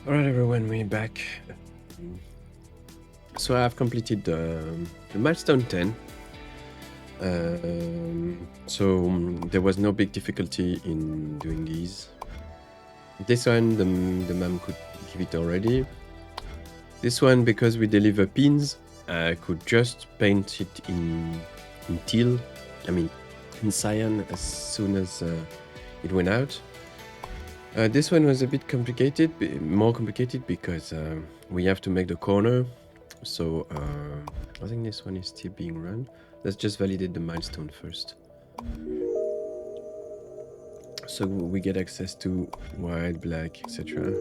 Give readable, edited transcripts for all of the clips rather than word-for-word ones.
Alright everyone, we're back. So I've completed the milestone 10. There was no big difficulty in doing these. This one, the mom could give it already. This one, because we deliver pins, I could just paint it in teal, in cyan as soon as it went out. This one was a bit complicated, more complicated because we have to make the corner. So I think this one is still being run. Let's just validate the milestone first. So we get access to white, black, etc.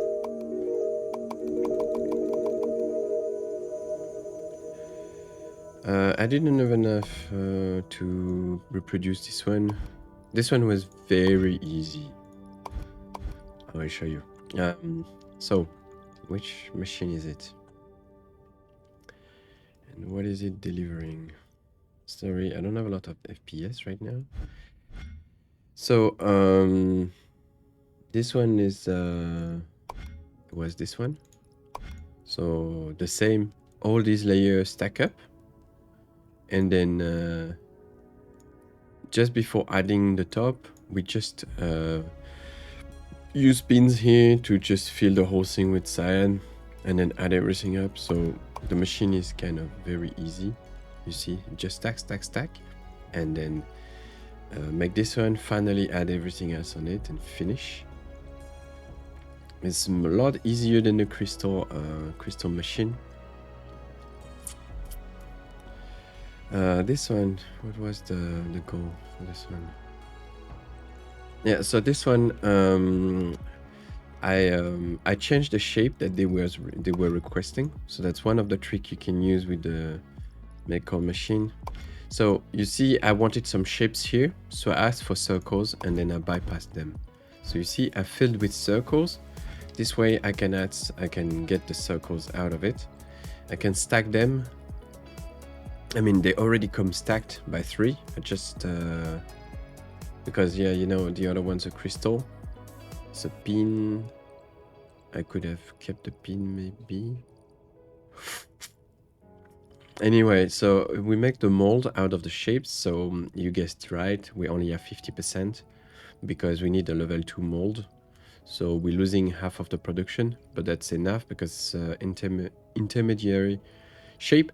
I didn't have enough to reproduce this one. This one was very easy. I'll show you. So, which machine is it? And what is it delivering? Sorry, I don't have a lot of FPS right now. So, this one is was this one. So the same, all these layers stack up, and then just before adding the top, we just use pins here to just fill the whole thing with cyan and then add everything up. So the machine is kind of very easy. You see, just stack, and then make this one, finally add everything else on it and finish. It's a lot easier than the crystal machine. This one, what was the goal for this one? Yeah, so this one, I changed the shape that they were requesting. So that's one of the tricks you can use with the Make-Call machine. So you see, I wanted some shapes here, so I asked for circles and then I bypassed them. So you see, I filled with circles. This way I can get the circles out of it. I can stack them. I mean, they already come stacked by 3. I just because yeah, you know, the other one's a crystal. It's a pin. I could have kept the pin maybe. Anyway, so we make the mold out of the shapes. So you guessed right, we only have 50% because we need a level 2 mold. So we're losing half of the production, but that's enough because intermediary shape.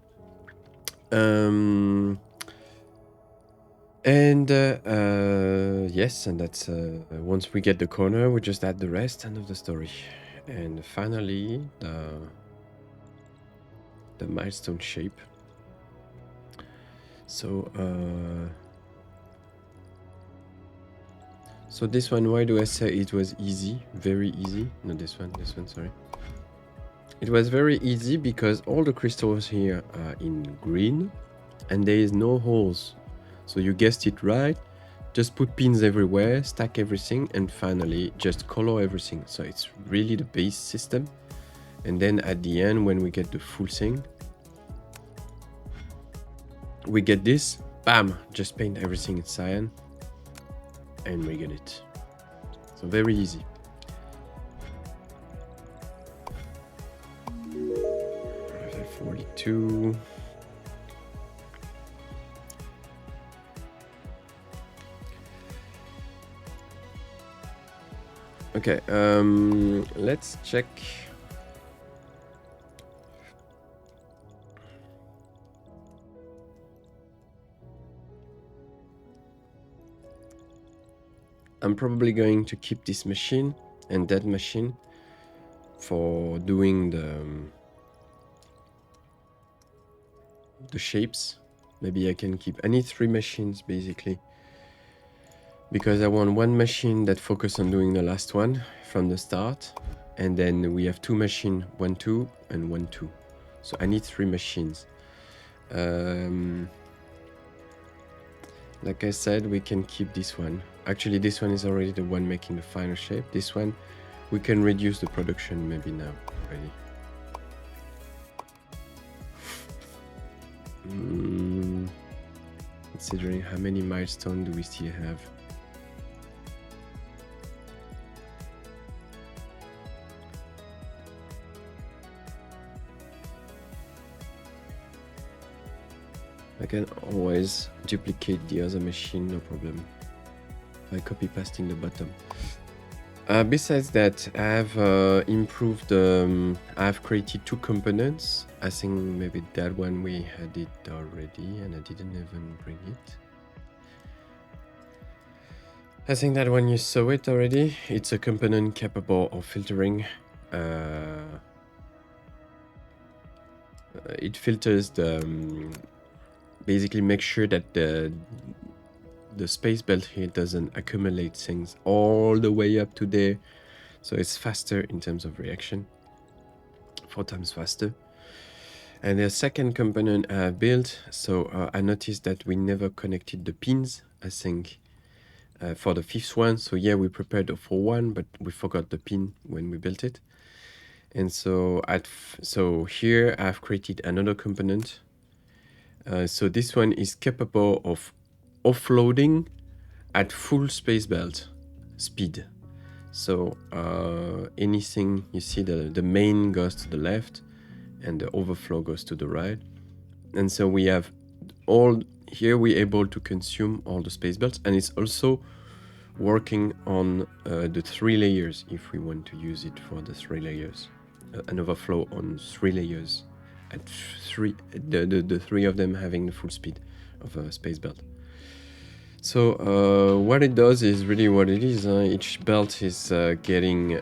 Yes, and that's once we get the corner, we just add the rest. End of the story. And finally, the milestone shape. So so this one, why do I say it was easy? Very easy. No, this one, sorry. It was very easy because all the crystals here are in green and there is no holes. So you guessed it right. Just put pins everywhere, stack everything, and finally just color everything. So it's really the base system. And then at the end, when we get the full thing, we get this, bam, just paint everything in cyan and we get it. So very easy. Level 42. Okay, let's check. I'm probably going to keep this machine and that machine for doing the shapes. Maybe I can keep, I need 3 machines basically, because I want one machine that focus on doing the last one from the start, and then we have 2 machines, 1, 2 and 1, 2. So I need 3 machines. Like I said, we can keep this one. Actually, this one is already the one making the final shape. This one, we can reduce the production maybe now already. Considering how many milestones do we still have? I can always duplicate the other machine, no problem. By copy pasting the bottom. Besides that, I have improved, I've created 2 components. I think maybe that one we had it already and I didn't even bring it. I think that one you saw it already. It's a component capable of filtering. It filters the, basically make sure that the space belt here doesn't accumulate things all the way up to there. So it's faster in terms of reaction, 4 times faster. And the second component I have built, so I noticed that we never connected the pins, I think, for the 5th one. So yeah, we prepared the 4th one, but we forgot the pin when we built it. And so so here I've created another component. So this one is capable of offloading at full space belt speed. So anything you see, the main goes to the left and the overflow goes to the right. And so we have all here, we're able to consume all the space belts, and it's also working on the 3 layers if we want to use it for the 3 layers. An overflow on 3 layers at 3, the 3 of them having the full speed of a space belt. So what it does is really what it is. Each belt is getting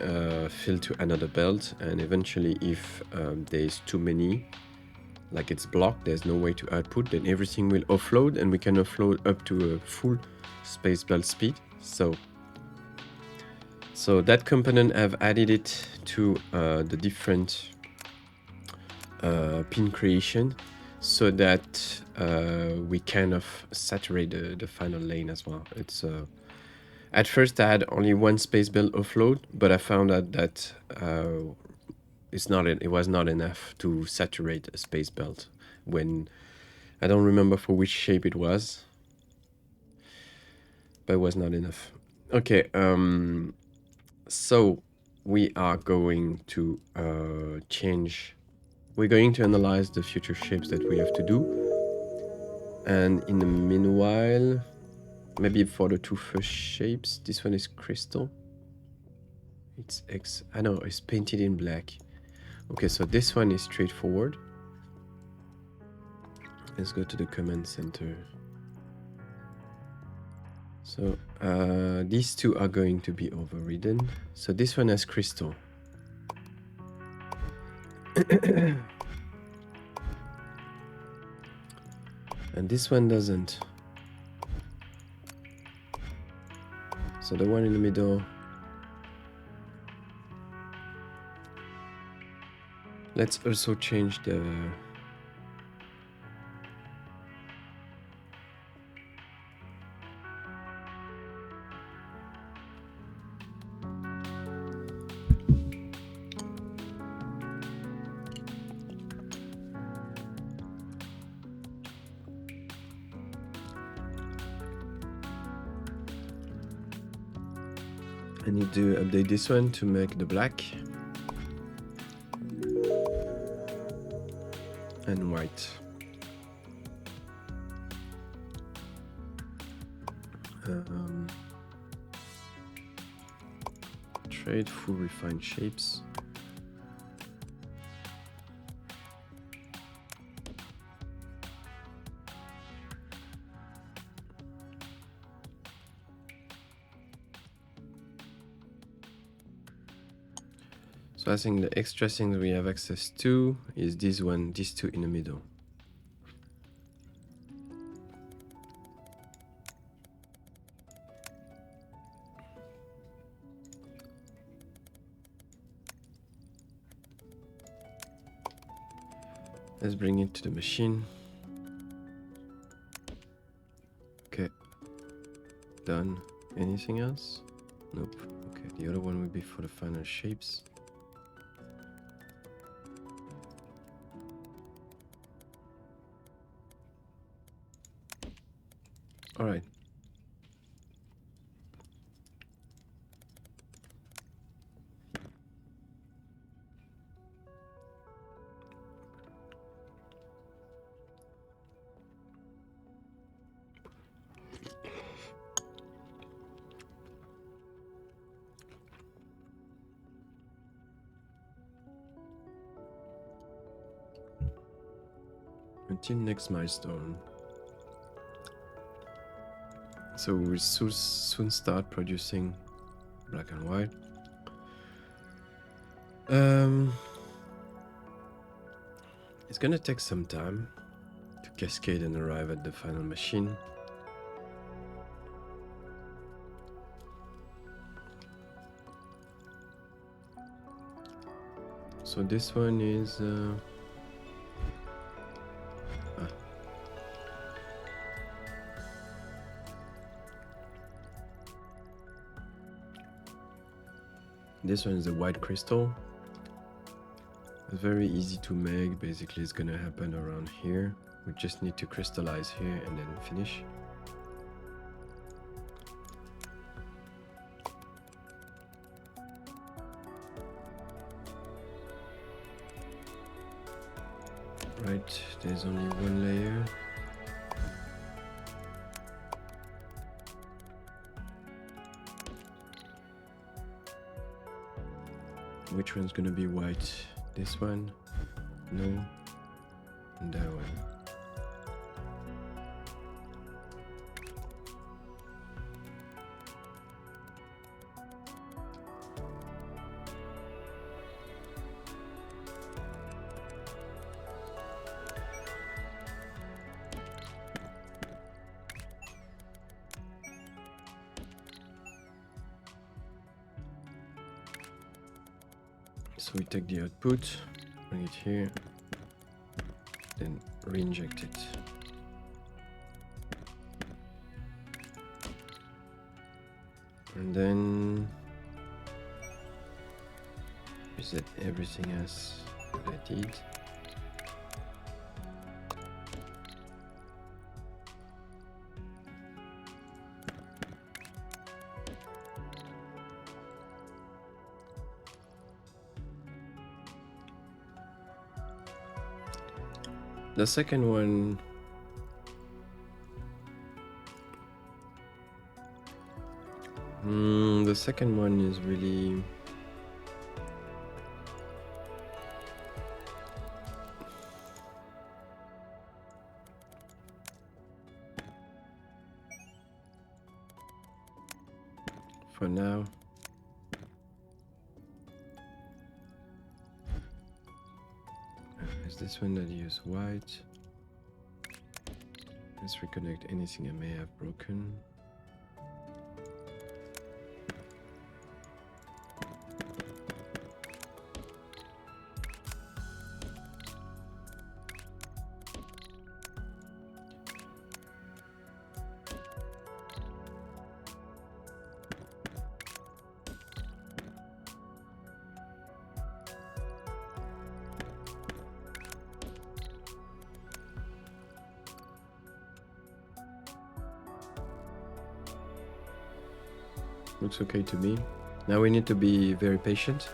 filled to another belt, and eventually if there's too many, like it's blocked, there's no way to output, then everything will offload, and we can offload up to a full space belt speed. So that component, I've added it to the different pin creation, so that we kind of saturate the final lane as well. It's at first I had only 1 space belt offload, but I found out that it was not enough to saturate a space belt. When I don't remember for which shape it was, but it was not enough. Okay, so we are going to change. We're going to analyze the future shapes that we have to do. And in the meanwhile, maybe for the 2 first shapes, this one is crystal. It's I know, it's painted in black. Okay, so this one is straightforward. Let's go to the command center. So these 2 are going to be overridden. So this one has crystal. And this one doesn't. So the one in the middle. Let's also change the I need to update this one to make the black and white. Trade full refined shapes. So I think the extra things we have access to is this one, these 2 in the middle. Let's bring it to the machine. Okay, done. Anything else? Nope. Okay, the other one will be for the final shapes. All right. until next milestone. So we'll soon start producing black and white. It's gonna take some time to cascade and arrive at the final machine. So this one is this one is a white crystal. It's very easy to make. Basically, it's gonna happen around here. We just need to crystallize here and then finish. Right, there's only one layer. Which one's gonna be white? This one? No. And that one. So we take the output, bring it here, then re-inject it. And then reset everything else that I did. The second one, the second one is really for now. Is this one that I use white? Let's reconnect anything I may have broken. Looks okay to me. Now we need to be very patient.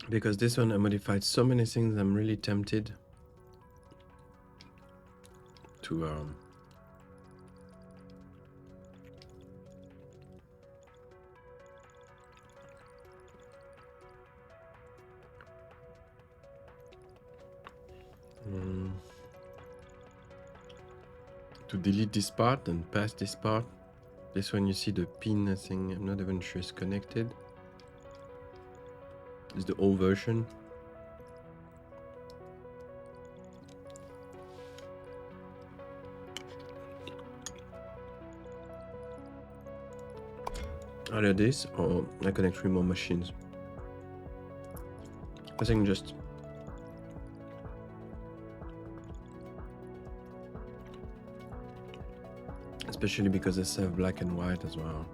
Because this one I modified so many things, I'm really tempted to to delete this part and pass this part. This one you see the pin thing, I'm not even sure it's connected. It's the old version. Either this or I connect 3 more machines. I think just especially because they serve black and white as well.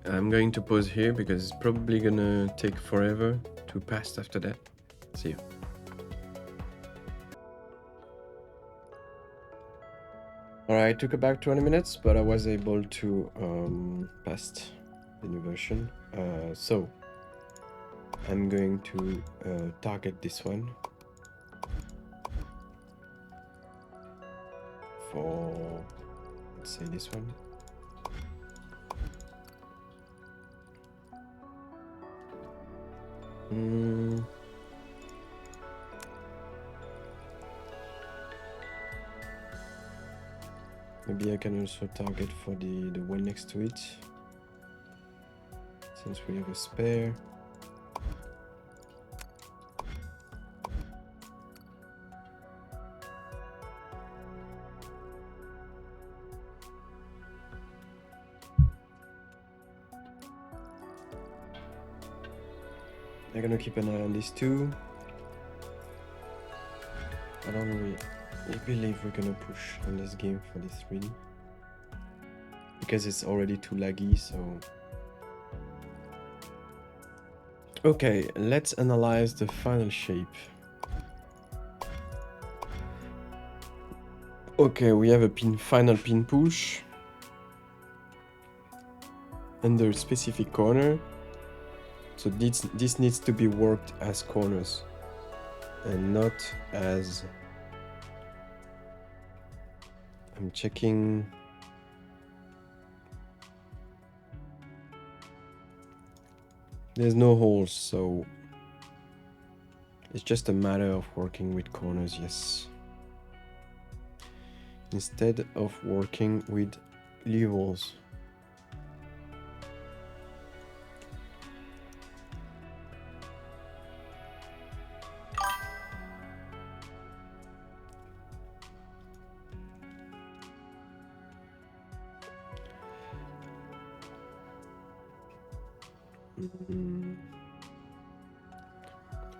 I'm going to pause here because it's probably gonna take forever to pass after that. See you. Alright, took about 20 minutes, but I was able to pass the new version. So I'm going to target this one for, let's say this one. Maybe I can also target for the one next to it, since we have a spare. I'm gonna keep an eye on these two. I don't really believe we're gonna push on this game for this 3D because it's already too laggy, so okay, let's analyze the final shape. Okay, we have a final pin push under specific corner, so this needs to be worked as corners and not as, I'm checking. There's no holes, so it's just a matter of working with corners, yes. Instead of working with levels.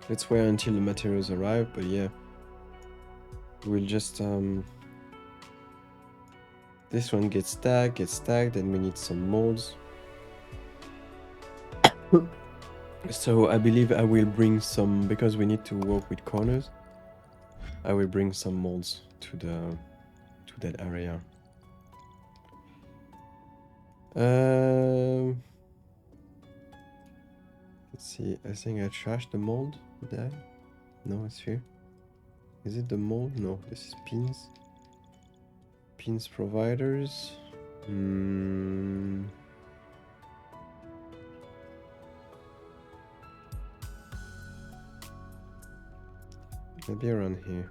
Let's wait until the materials arrive, but yeah, we'll just this one gets stacked, and we need some molds. So I believe I will bring some, because we need to work with corners, I will bring some molds to that area. Let's see, I think I trashed the mold. Did I? No, it's here. Is it the mold? No, this is pins. Pins providers. Maybe around here.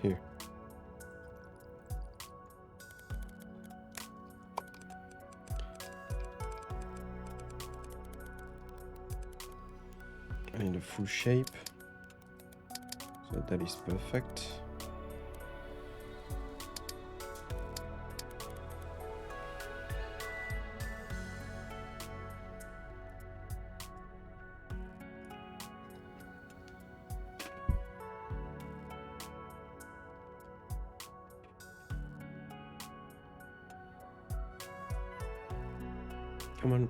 Here. I need a full shape. So that is perfect. Come on.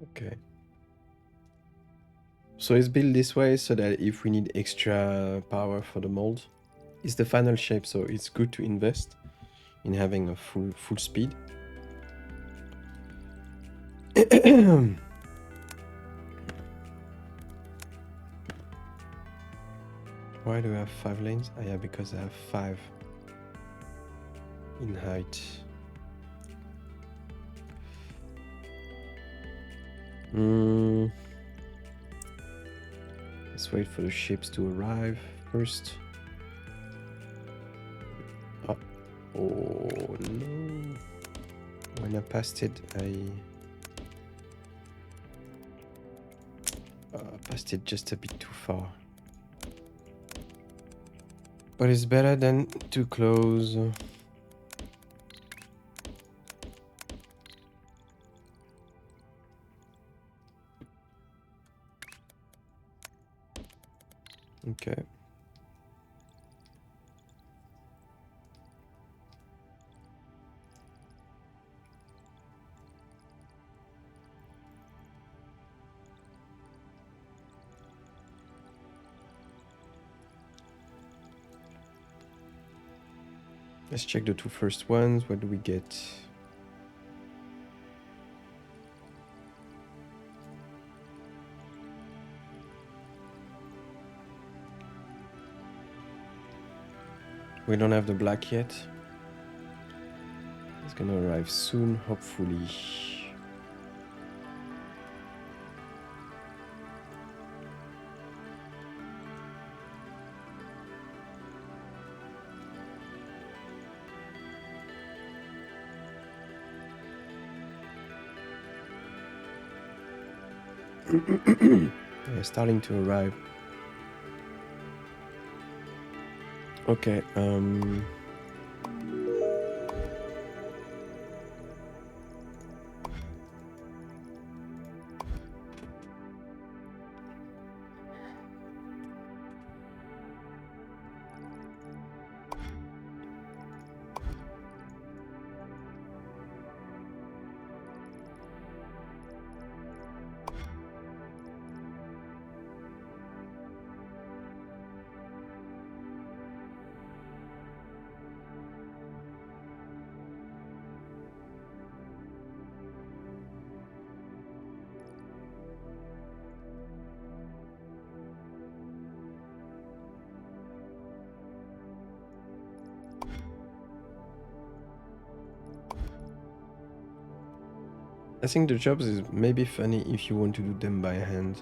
Okay. So it's built this way so that if we need extra power for the mold, it's the final shape, so it's good to invest in having a full speed. Why do I have 5 lanes? Yeah, because I have 5 in height. Let's wait for the ships to arrive first. Oh no. When I passed it, I passed it just a bit too far. But it's better than too close. Okay. Let's check the 2 first ones. What do we get? We don't have the black yet. It's gonna arrive soon, hopefully. They're starting to arrive. Okay, I think the jobs is maybe funny if you want to do them by hand.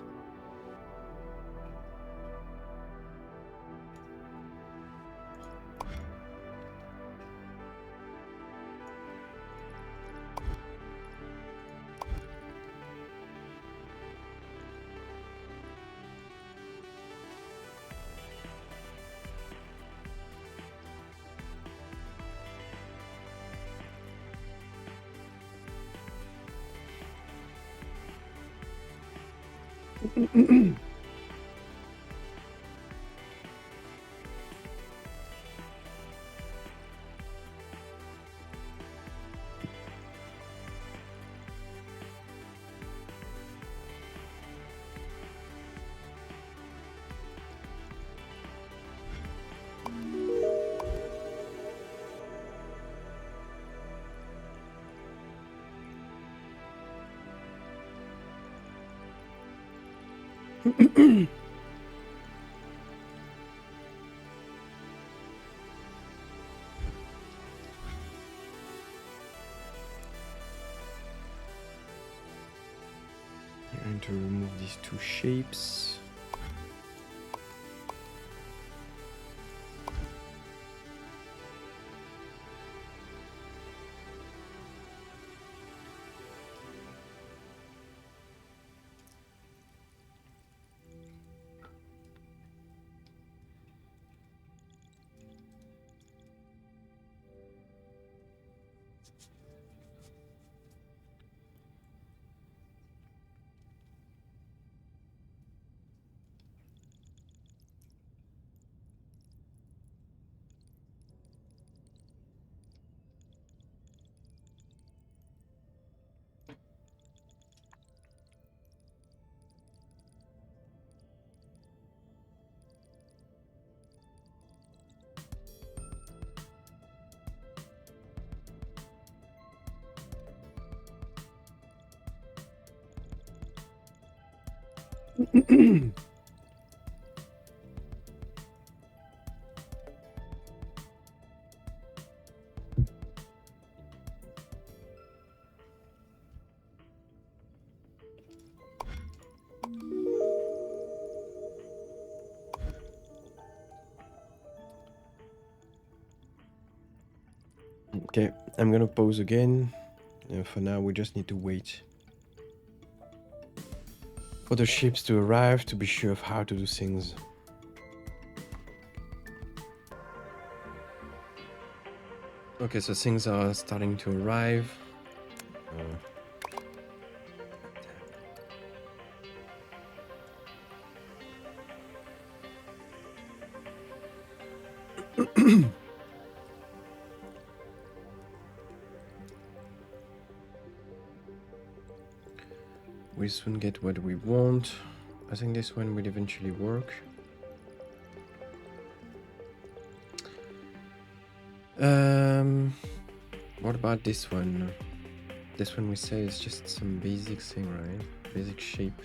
I'm going to remove these 2 shapes. Okay, I'm gonna pause again. For now, we just need to wait for the ships to arrive to be sure of how to do things. Okay, so things are starting to arrive. We soon get what we want. I think this one will eventually work. What about this one? This one we say is just some basic thing, right? Basic shape.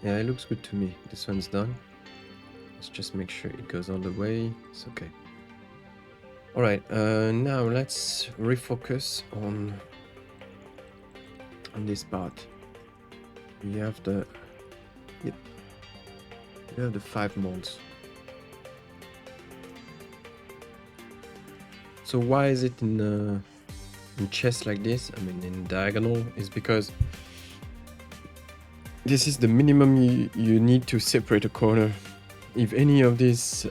Yeah, it looks good to me. This one's done. Let's just make sure it goes all the way. It's okay. All right, now let's refocus on this part. We have the we have the 5 molds. So why is it in chest like this? I mean, in diagonal, is because this is the minimum you need to separate a corner. If any of these,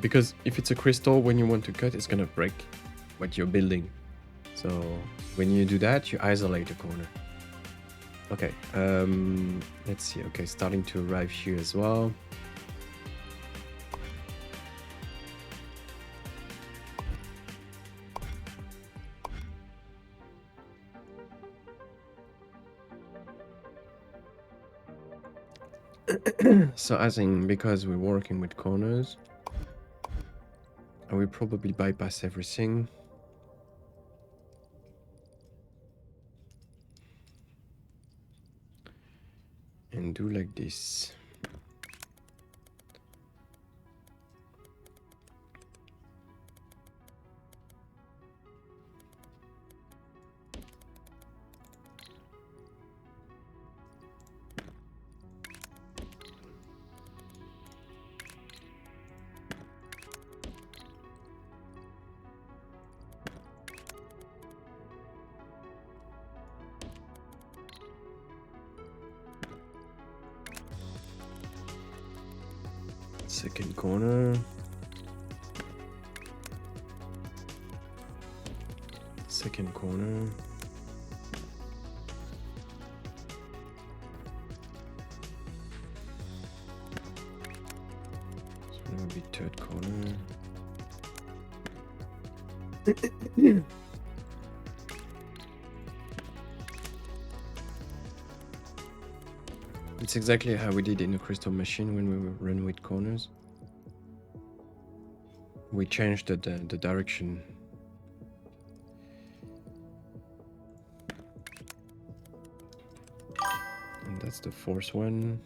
because if it's a crystal, when you want to cut, it's gonna break what you're building. So when you do that, you isolate a corner. Okay, let's see. Okay, starting to arrive here as well. So I think because we're working with corners, I will probably bypass everything. And do like this. Second corner. Second corner. So now will be third corner. It's exactly how we did in the crystal machine when we run with corners. We changed the direction. And that's the fourth one.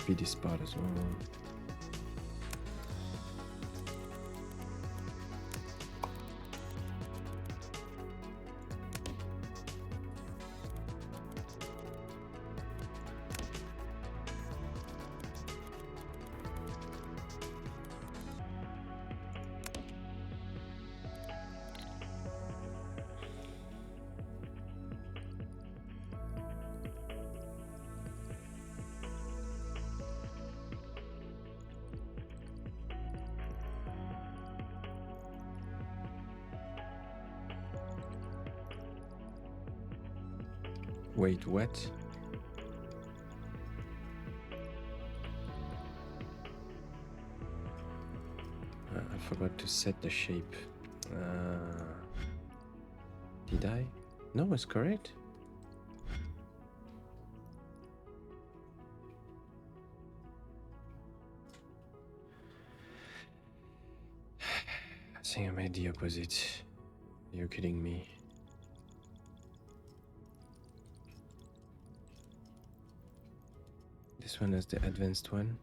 copy this part as well. Wait, what? I forgot to set the shape. Did I? No, it's correct. I think I made the opposite. You're kidding me. This one is the advanced one.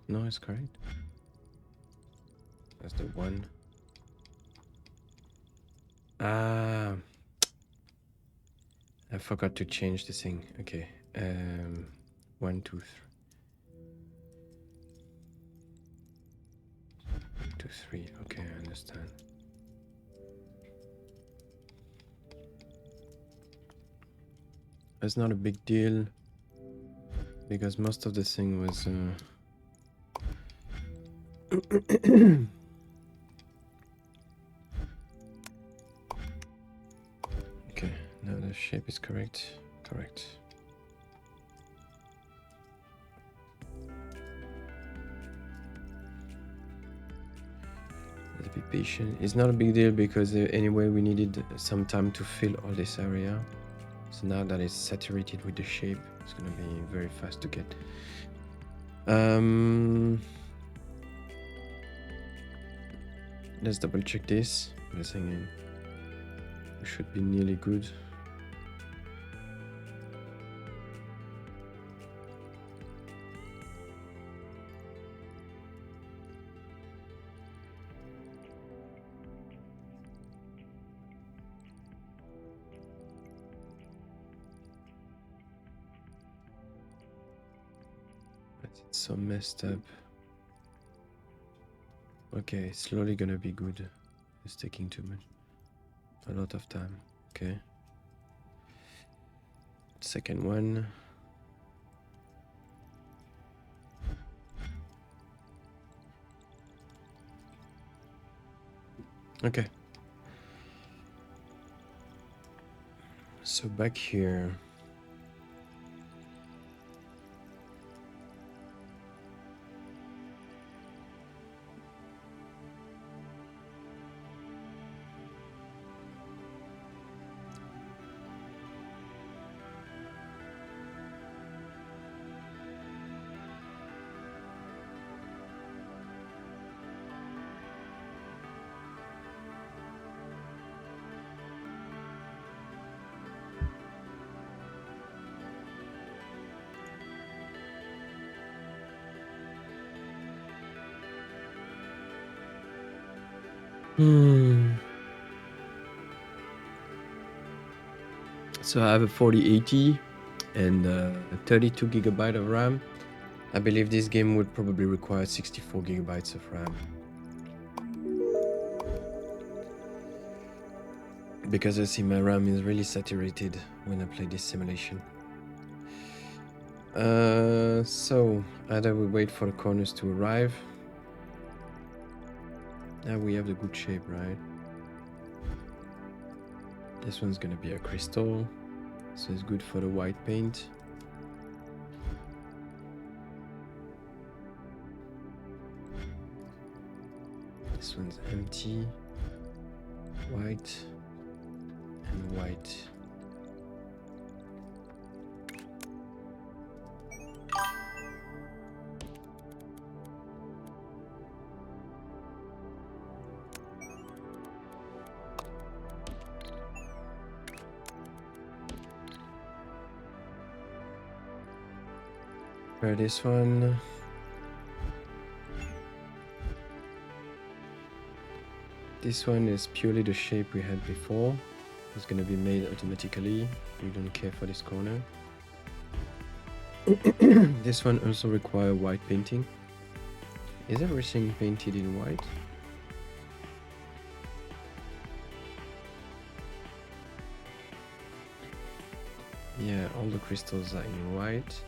No, it's correct. That's the one. Ah, I forgot to change the thing. Okay. 1, 2, 3. 1, 2, 3. Okay, I understand. It's not a big deal because most of the thing was okay, now the shape is correct. Correct. Let's be patient. It's not a big deal because anyway we needed some time to fill all this area. So now that it's saturated with the shape, it's gonna be very fast to get. Let's double check this. I think we should be nearly good. It's so messed up. Okay, it's slowly gonna be good. It's taking too much. A lot of time. Okay. Second one. Okay. So back here. So I have a 4080 and 32 gigabyte of RAM. I believe this game would probably require 64 gigabytes of RAM. Because I see my RAM is really saturated when I play this simulation. So either we wait for the corners to arrive. Now we have the good shape, right? This one's gonna be a crystal, so it's good for the white paint. This one's empty, white, and white. Prepare this one. This one is purely the shape we had before. It's gonna be made automatically. We don't care for this corner. This one also requires white painting. Is everything painted in white? Yeah, all the crystals are in white.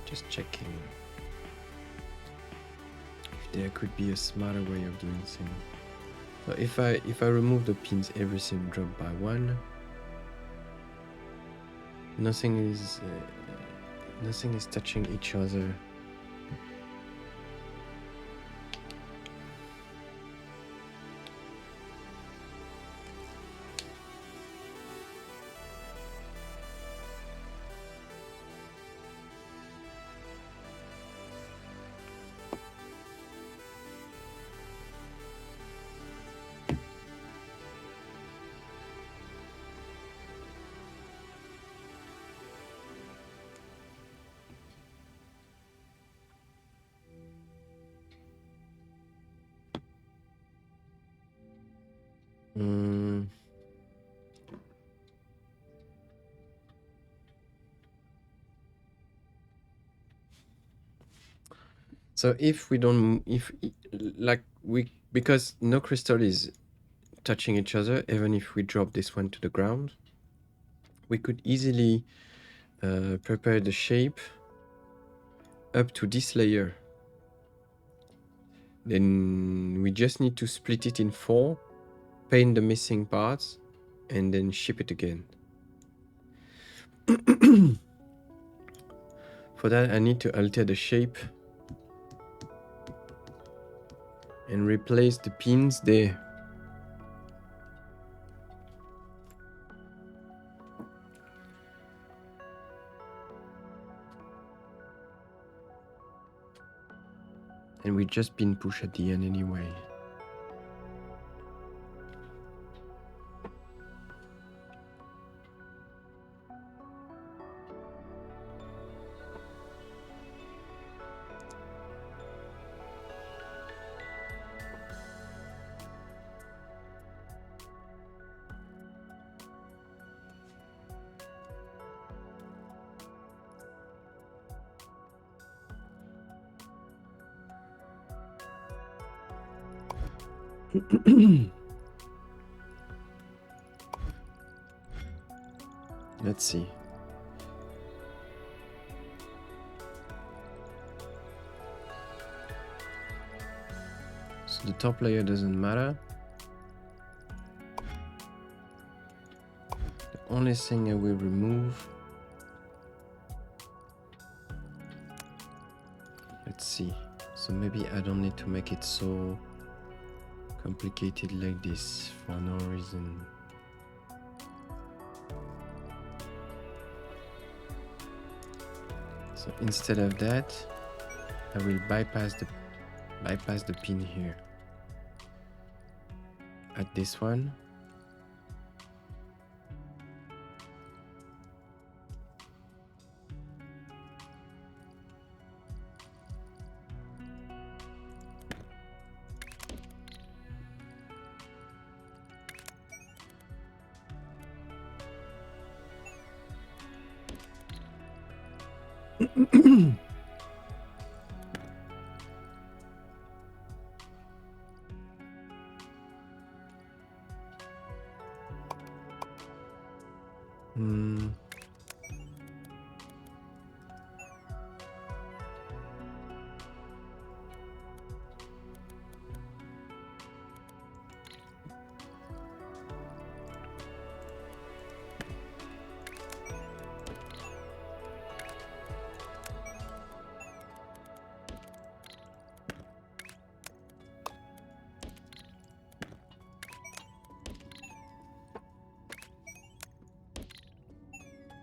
Just checking if there could be a smarter way of doing things. So if I remove the pins, everything drop by 1. Nothing is touching each other. So if we don't, because no crystal is touching each other, even if we drop this one to the ground, we could easily prepare the shape up to this layer. Then we just need to split it in 4, paint the missing parts, and then ship it again. For that, I need to alter the shape and replace the pins there. And we just pin push at the end anyway. Let's see. So the top layer doesn't matter. The only thing I will remove, let's see. So maybe I don't need to make it so complicated like this for no reason. So instead of that, I will bypass the pin here at this one.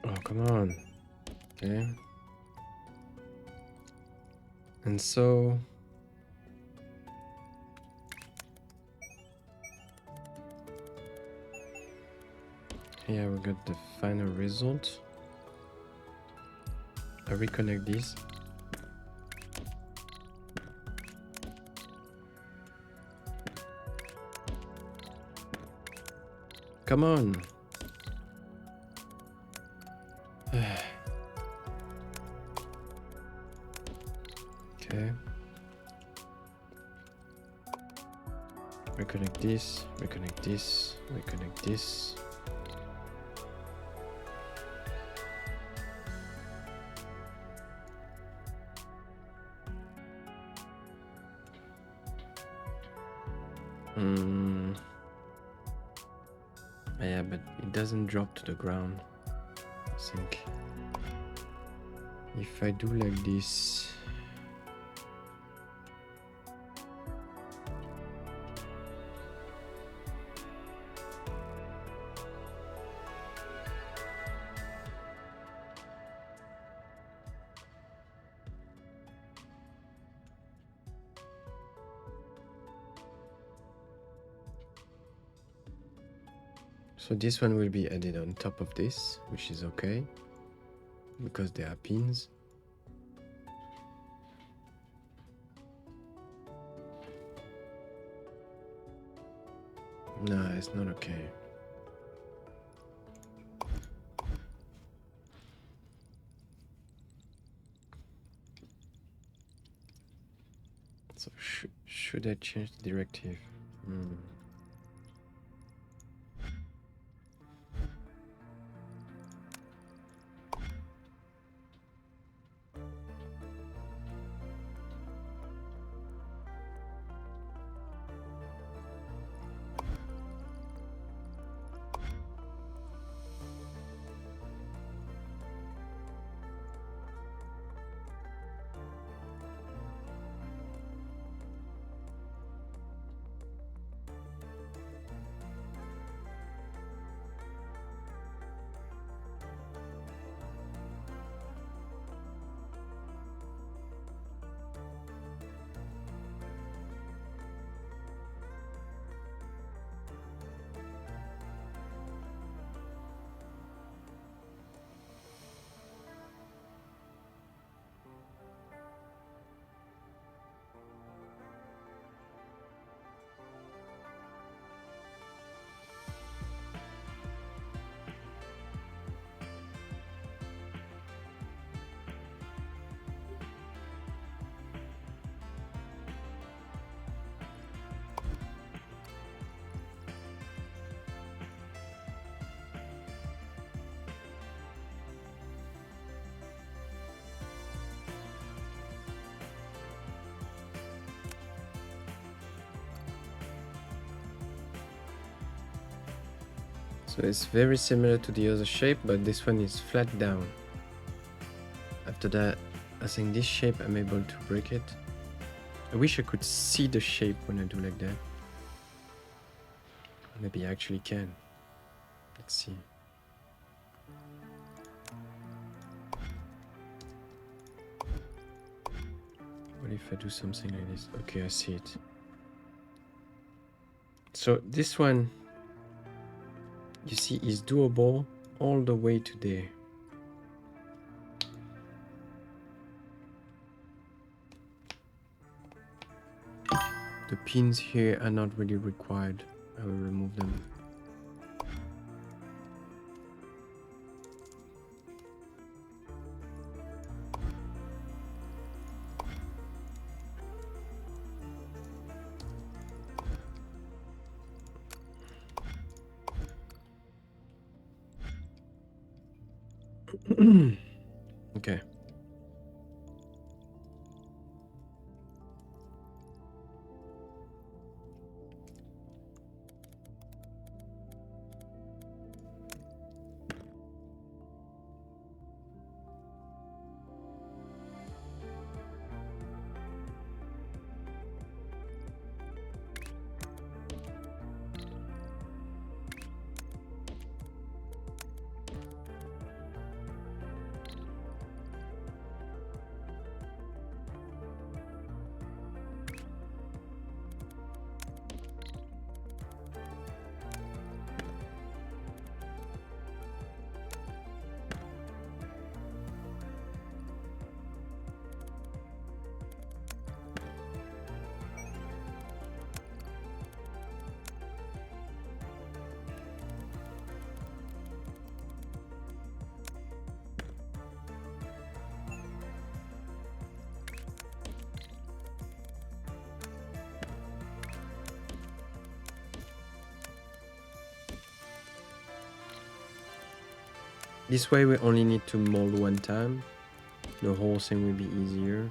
Oh, come on. Okay. And so here we got the final result. I reconnect this. Come on. Okay. Reconnect this, reconnect this, reconnect this. Yeah, but it doesn't drop to the ground, I think. If I do like this. So this one will be added on top of this, which is okay, because there are pins. No, it's not okay. So should I change the directive? So it's very similar to the other shape, but this one is flat down. After that, I think this shape I'm able to break it. I wish I could see the shape when I do like that. Maybe I actually can. Let's see. What if I do something like this? Okay, I see it. So this one, you see, is doable all the way to there. The pins here are not really required. I will remove them. Okay. This way we only need to mold one time. The whole thing will be easier.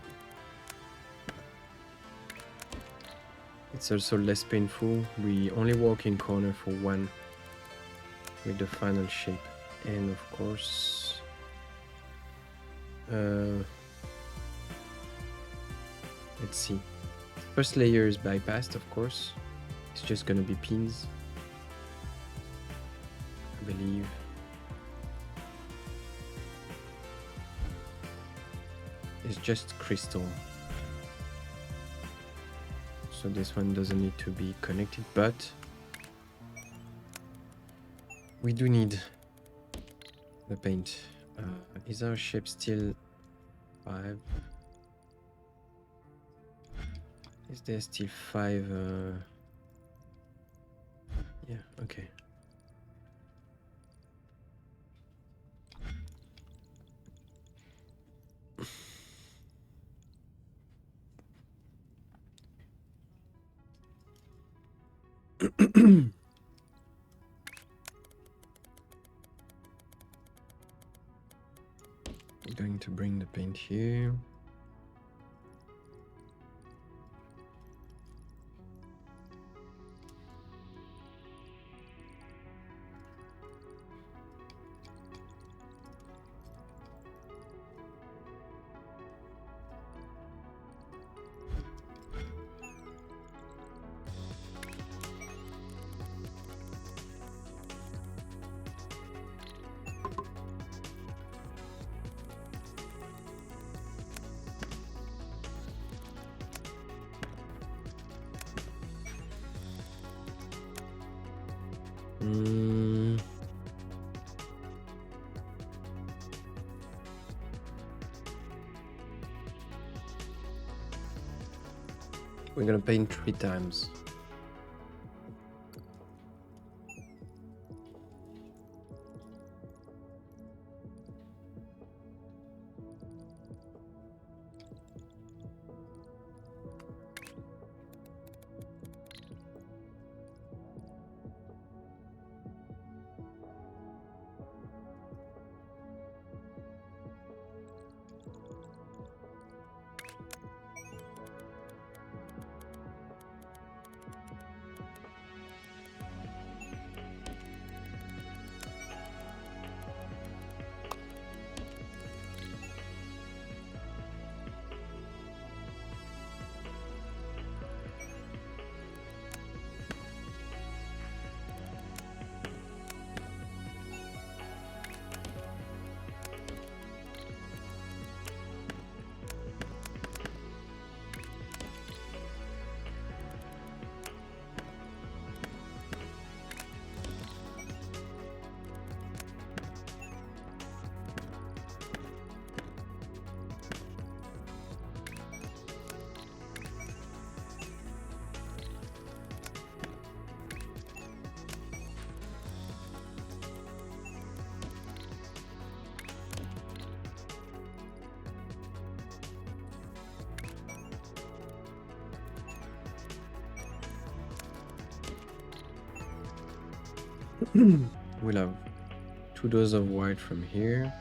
It's also less painful. We only walk in corner for one with the final shape. And of course, let's see. First layer is bypassed, of course. It's just gonna be pins, I believe. It's just crystal. So this one doesn't need to be connected, but we do need the paint. Is our shape still 5? Is there still 5? Yeah, okay. I'm going to bring the paint here. We're gonna paint 3 times. We'll have 2 doors of white from here.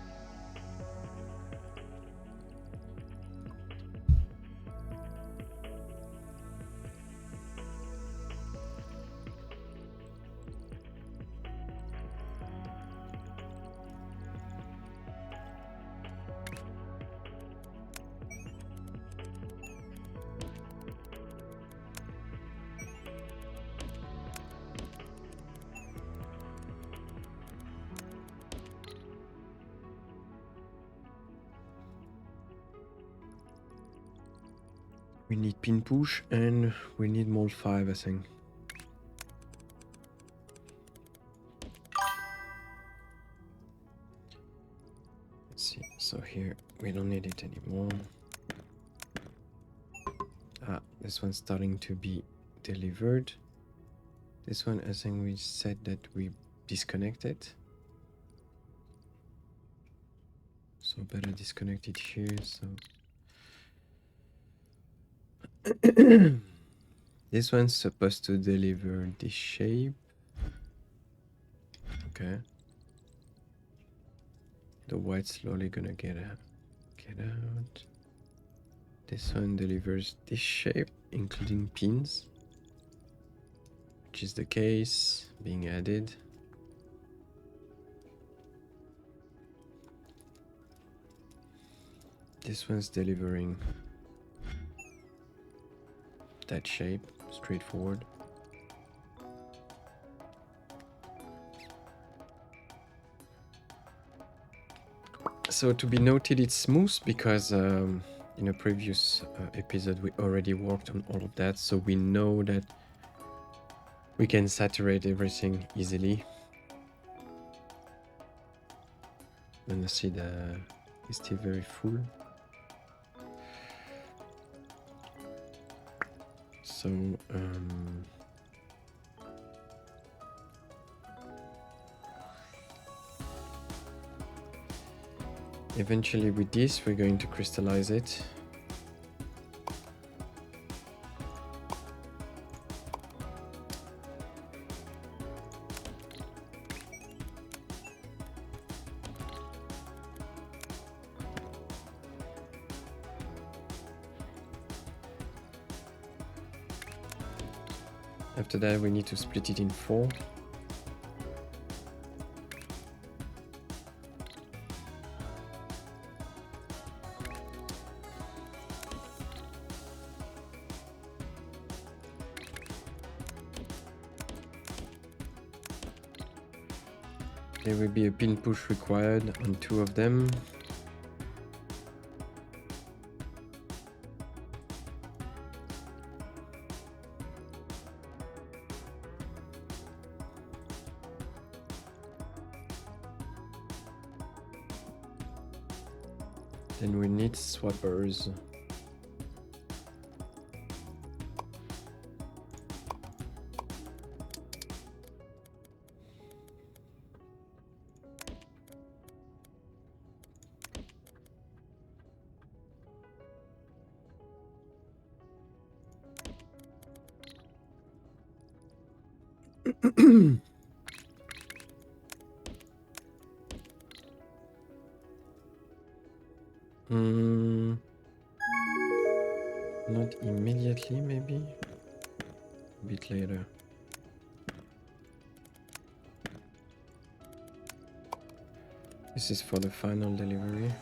We need pin push and we need mold 5, I think. Let's see. So here we don't need it anymore. Ah, this one's starting to be delivered. This one, I think we said that we disconnected. So better disconnect it here. So this one's supposed to deliver this shape. Okay. the white slowly gonna get out. This one delivers this shape, including pins, which is the case, being added. This one's delivering that shape, straightforward. So to be noted, it's smooth because in a previous episode we already worked on all of that, so we know that we can saturate everything easily. And you see that it's still very full. So eventually with this we're going to crystallize it. After that we need to split it in 4. There will be a pin push required on 2 of them. Then we need swappers. Not immediately, maybe a bit later. This is for the final delivery.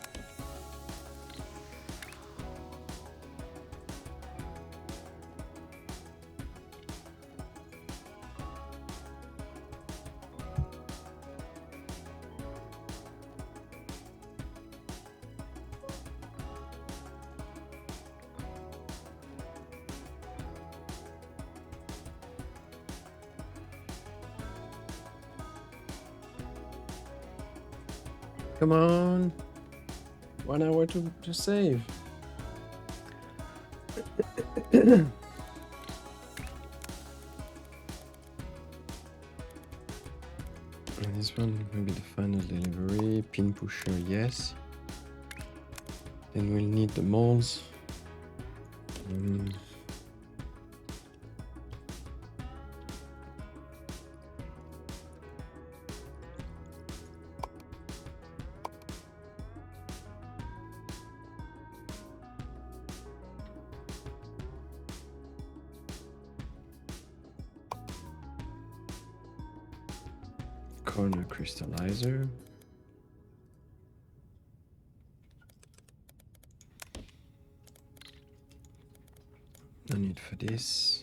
Come on, 1 hour to save. And this one will be the final delivery. Pin pusher, yes. Then we'll need the molds. Corner crystallizer. No need for this.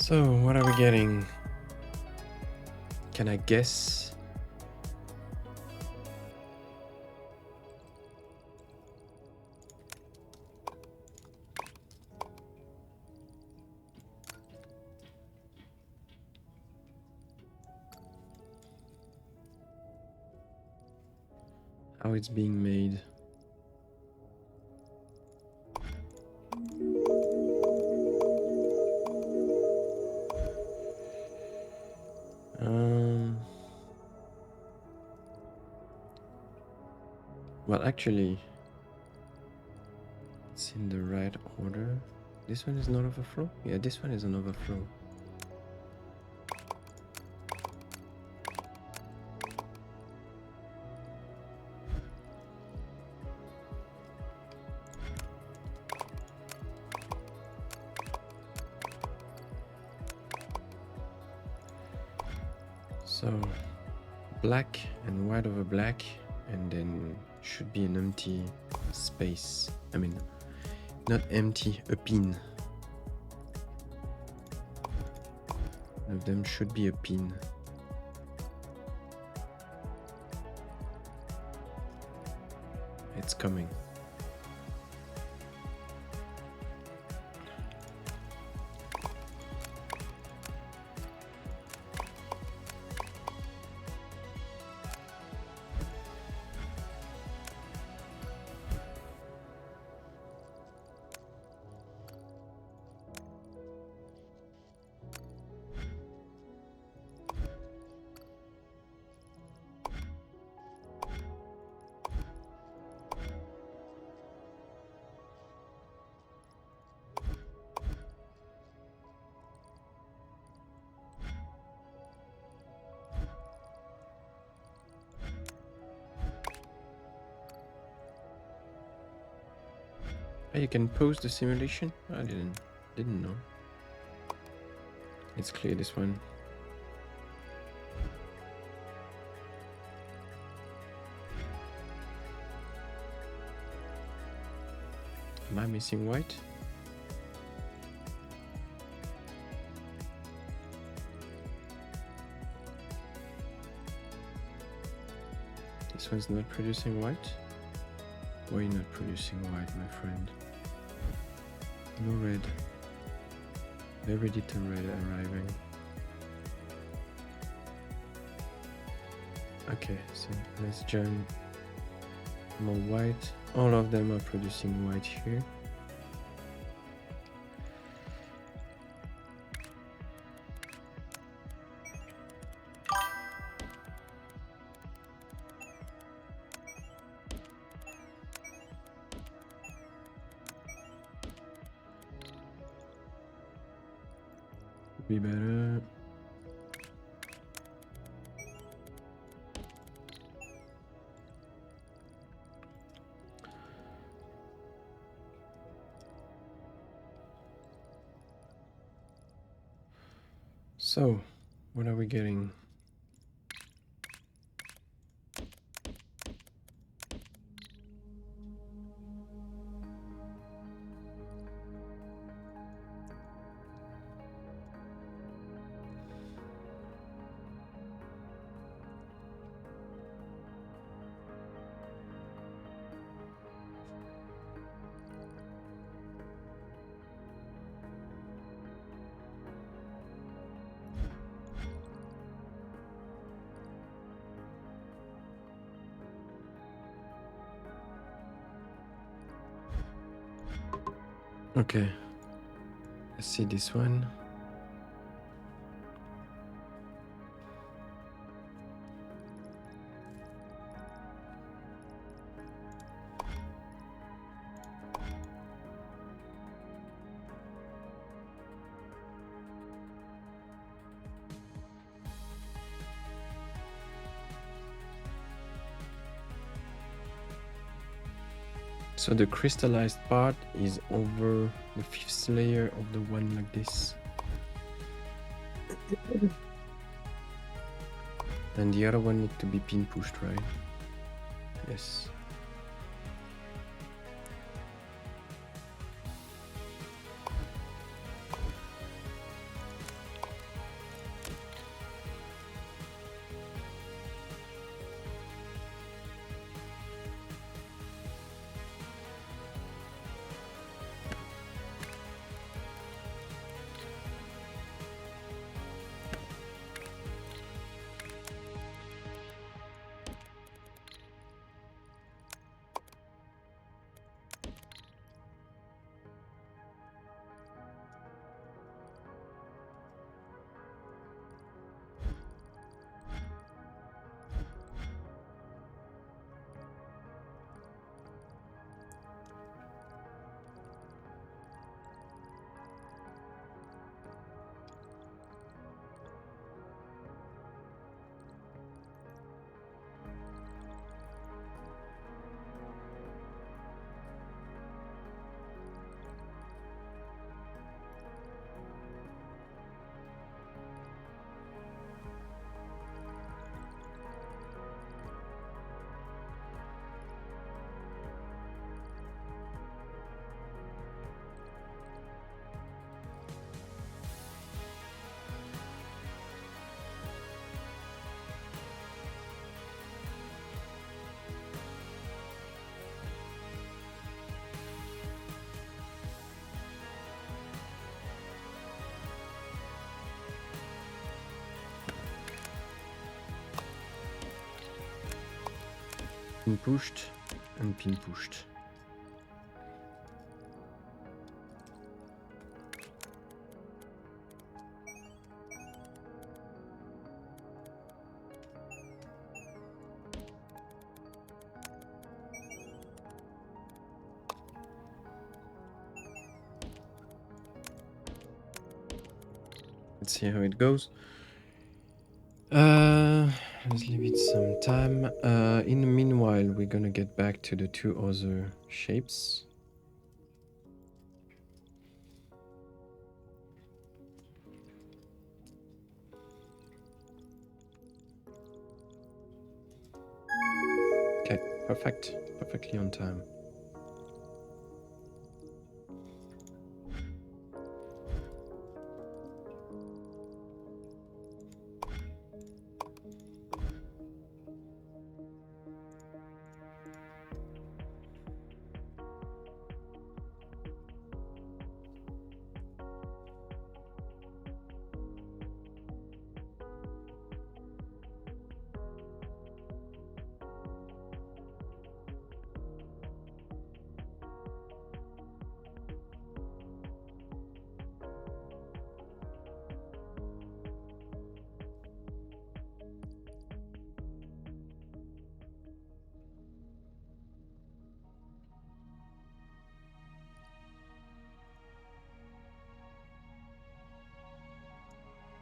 So what are we getting? Can I guess? How it's being made. Well, actually, it's in the right order. This one is not overflow? Yeah, this one is an overflow. So, black and white over black, and then should be an empty space. I mean, not empty, a pin. One of them should be a pin. It's coming. Oh, you can pause the simulation? I didn't know. It's clear, this one. Am I missing white? This one's not producing white? Why are you not producing white, my friend? No red. Very little red arriving. Okay, so let's join more white. All of them are producing white here. Be better. So, what are we getting? Okay, let's see this one. So the crystallized part is over the 5th layer of the one like this. And the other one needs to be pin pushed, right? Yes. Pin pushed and pin pushed. Let's see how it goes. Let's leave it some time. In the meanwhile, we're gonna get back to the two other shapes. Okay, perfect. Perfectly on time.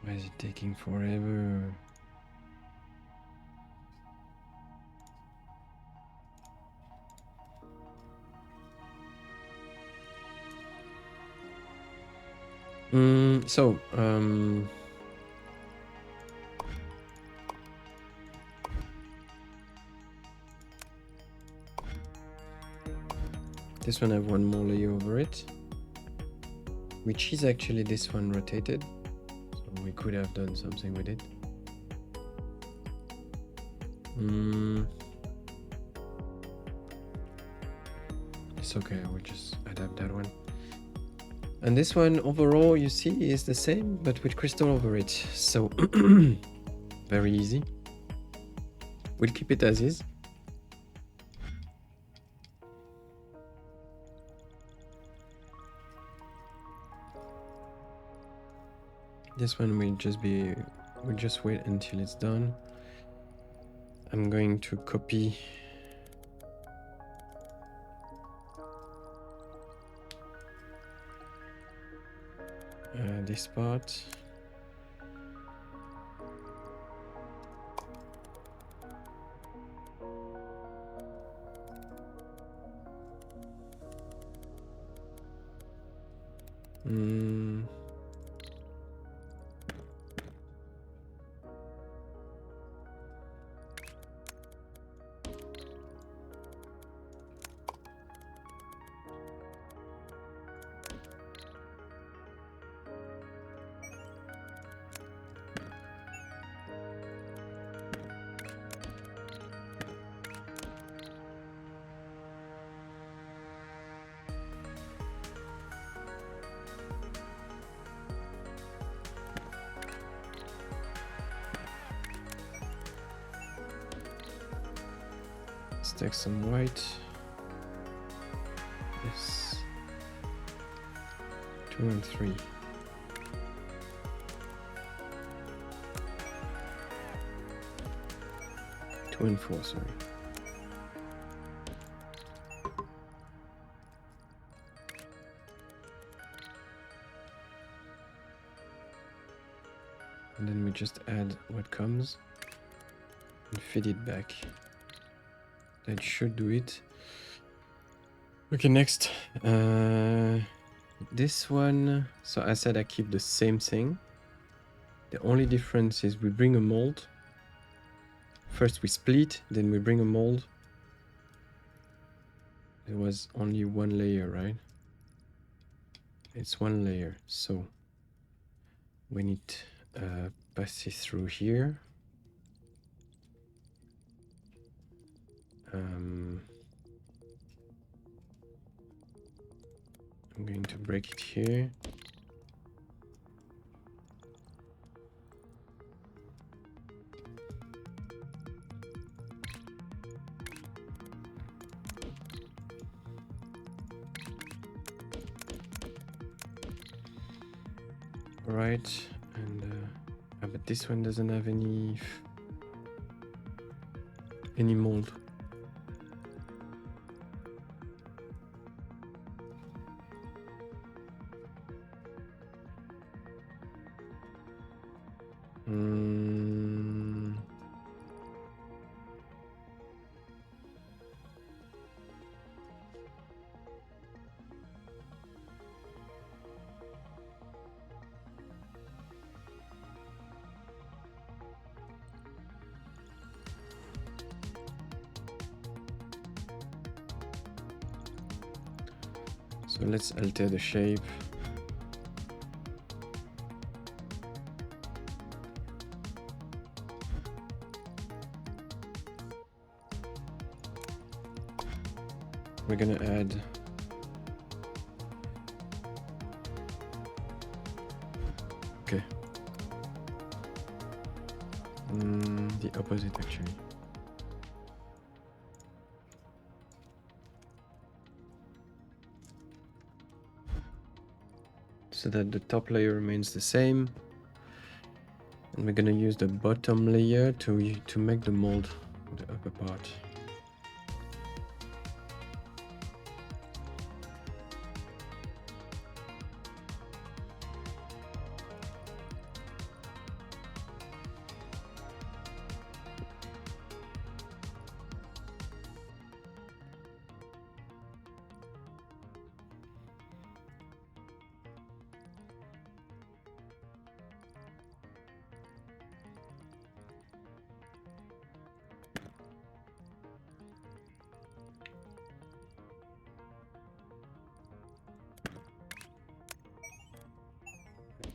Why is it taking forever? This one I have one more layer over it, which is actually this one rotated. So we could have done something with it. It's okay, I will just adapt that one. And this one overall, you see, is the same, but with crystal over it. So very easy. We'll keep it as is. This one will just wait until it's done. I'm going to copy this part. Let's take some white. Yes. 2 and 3. Two and 4, sorry. And then we just add what comes and feed it back. That should do it. Okay, next. This one. So I said I keep the same thing. The only difference is we bring a mold. First we split, then we bring a mold. There was only one layer, right? It's one layer, so we need pass it through here. I'm going to break it here. right, and but this one doesn't have any mold. So let's alter the shape. We're gonna add the opposite actually. So that the top layer remains the same, and we're gonna use the bottom layer to make the mold, the upper part.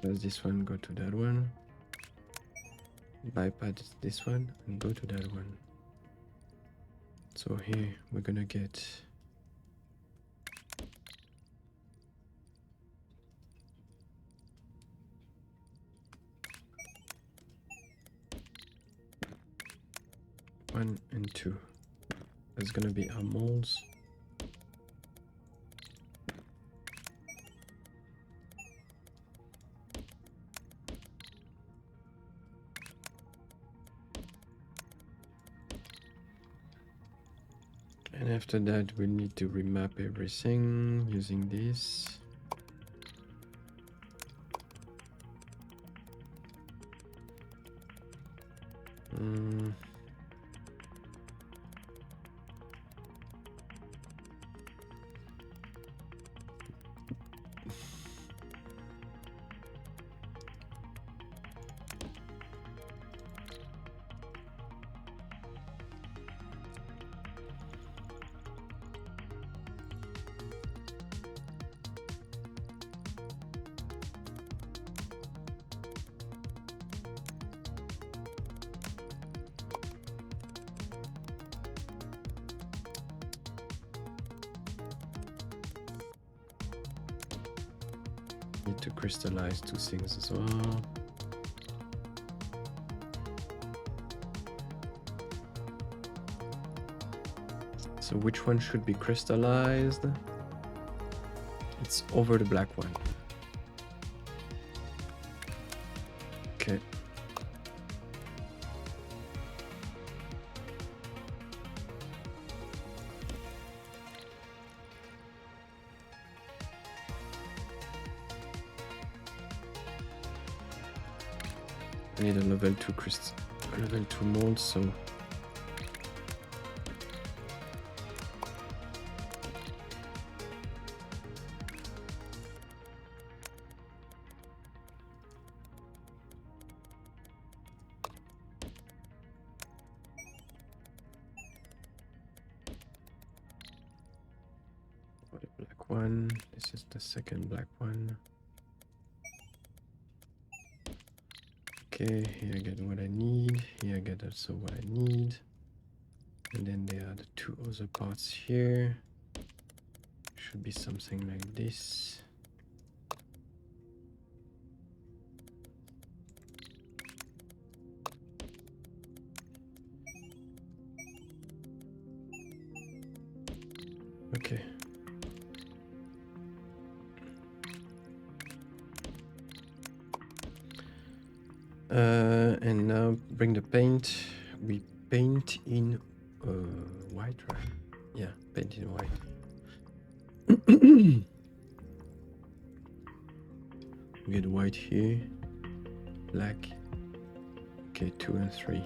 Does this one go to that one? Bypass this one and go to that one. So here we're gonna get one and two. That's gonna be our molds. And after that, we need to remap everything using this. Need to crystallize two things as well. So which one should be crystallized? It's over the black one. Okay. I need a level 2 mold, so for the black one, this is the second black one. Okay, here I get what I need, here I get also what I need. And then there are the two other parts here. Should be something like this. Okay. And now bring the paint. We paint in white, right? Yeah, paint in white. Get white here, black. Okay, 2 and 3.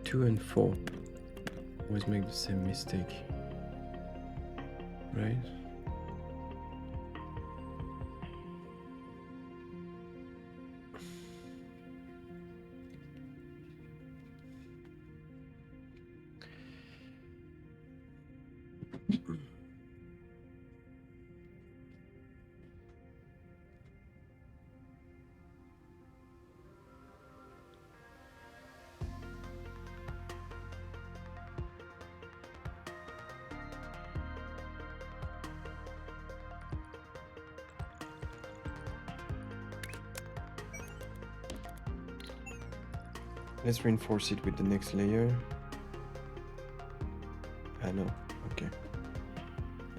Two and 4. Always make the same mistake, right? Let's reinforce it with the next layer. I know, okay.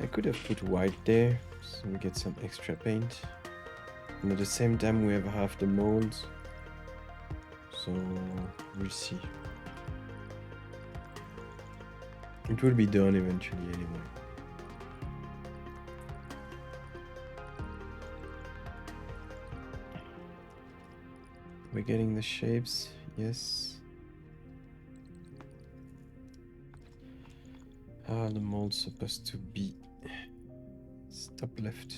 I could have put white there, so we get some extra paint. And at the same time we have half the molds. So we'll see. It will be done eventually anyway. We're getting the shapes. Yes. How are the molds supposed to be? Stop left.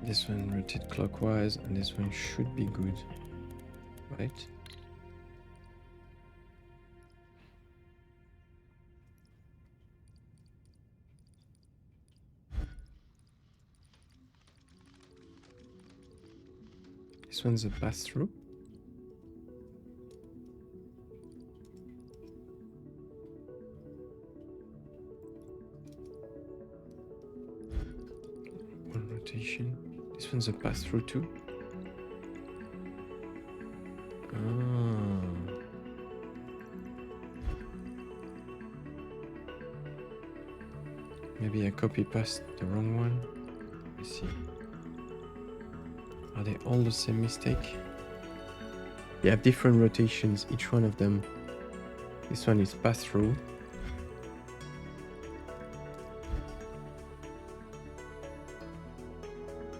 This one rotate clockwise, and this one should be good, right? This one's a pass-through. One rotation. This one's a pass-through too. Ah. Maybe I copy-paste the wrong one. Let's see. Are they all the same mistake? They have different rotations, each one of them. This one is pass-through.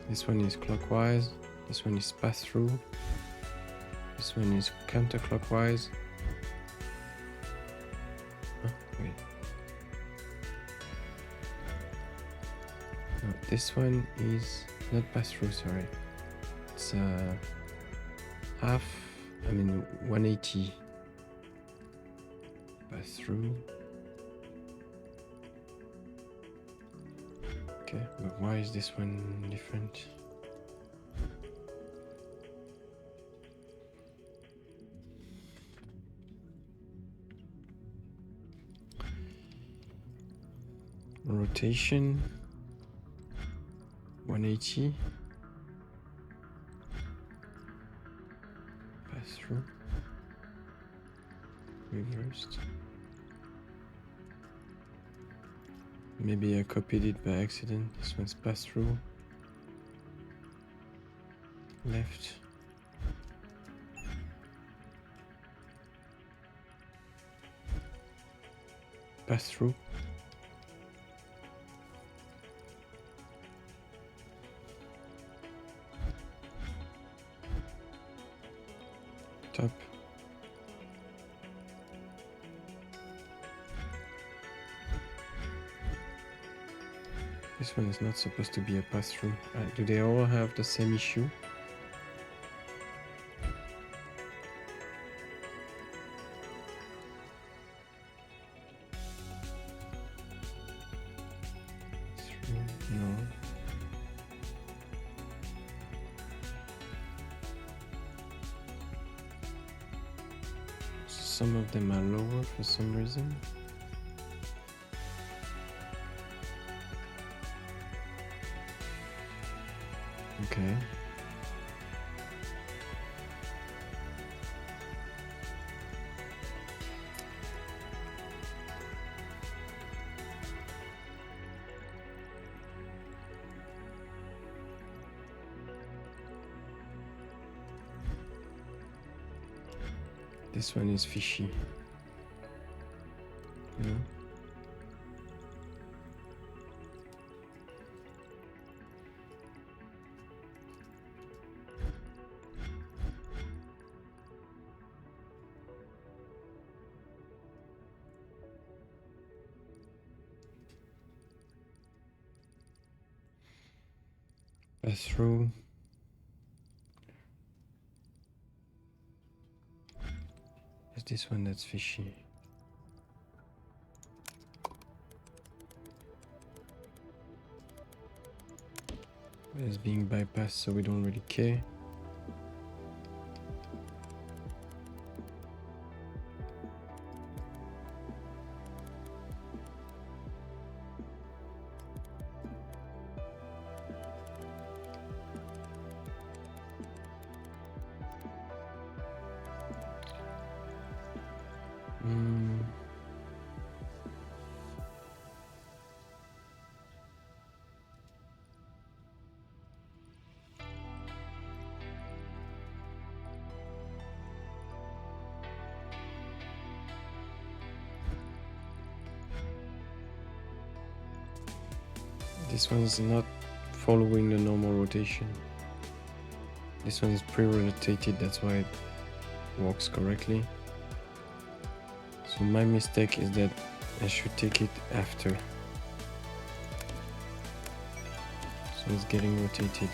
This one is clockwise. This one is pass-through. This one is counterclockwise. Oh, wait. No, this one is not pass-through, sorry. It's half, 180 pass-through. Okay, but why is this one different? Rotation 180. Pass through. Reversed. Maybe I copied it by accident. This one's pass through. Left. pass through. Top. This one is not supposed to be a pass-through. Do they all have the same issue? No. Some of them are lower for some reason. Okay. This one is fishy. No. Pass through. It's this one that's fishy. It's being bypassed, so we don't really care. This one's not following the normal rotation. This one is pre-rotated, that's why it works correctly. So my mistake is that I should take it after. So it's getting rotated.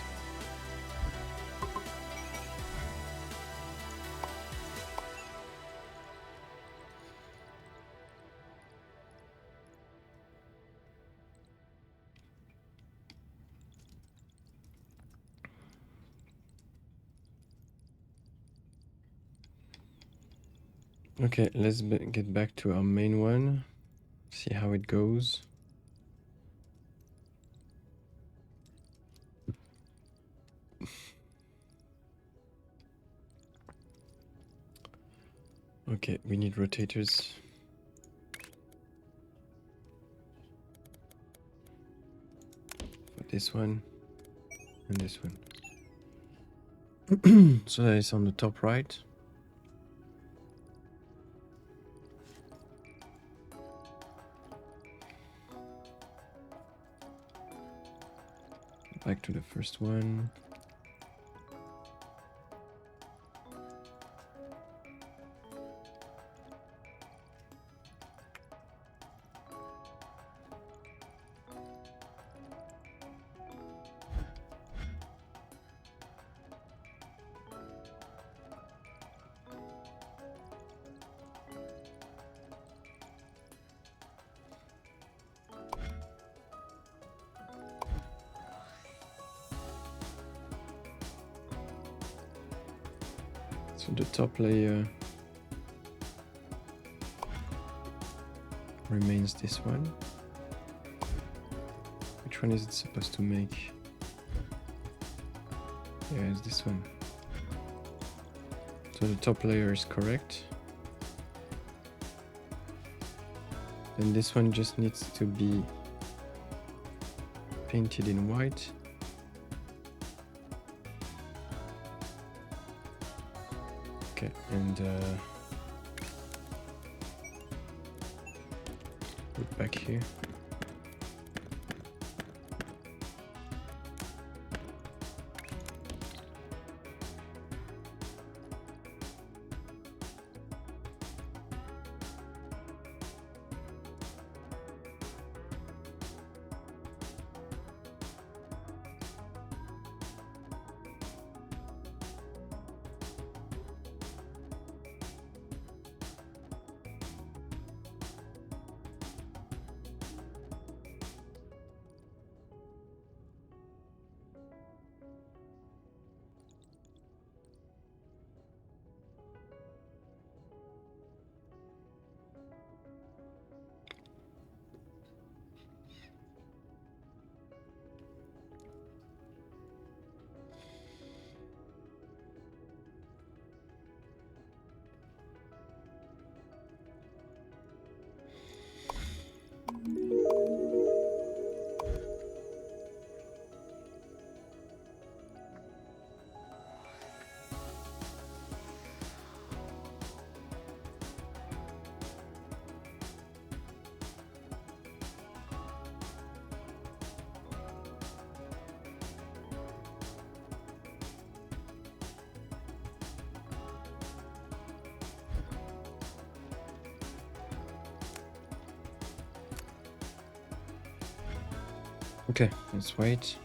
Okay, let's get back to our main one, see how it goes. Okay, we need rotators. For this one and this one. So that is on the top right. Back to the first one. So the top layer remains this one. Which one is it supposed to make? Yeah, it's this one. So the top layer is correct. Then this one just needs to be painted in white. Okay, and Put back here. Okay, let's wait.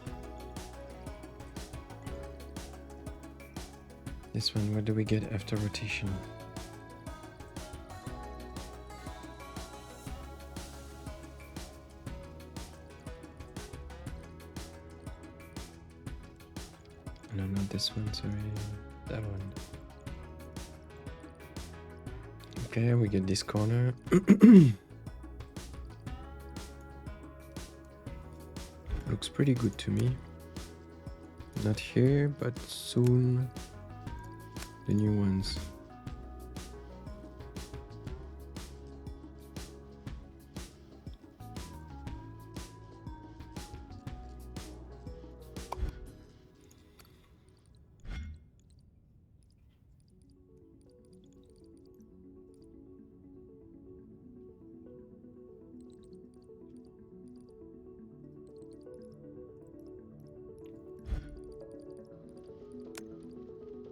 This one, what do we get after rotation? No, not this one, sorry. That one. Okay, we get this corner. Looks pretty good to me. Not here, but soon the new ones.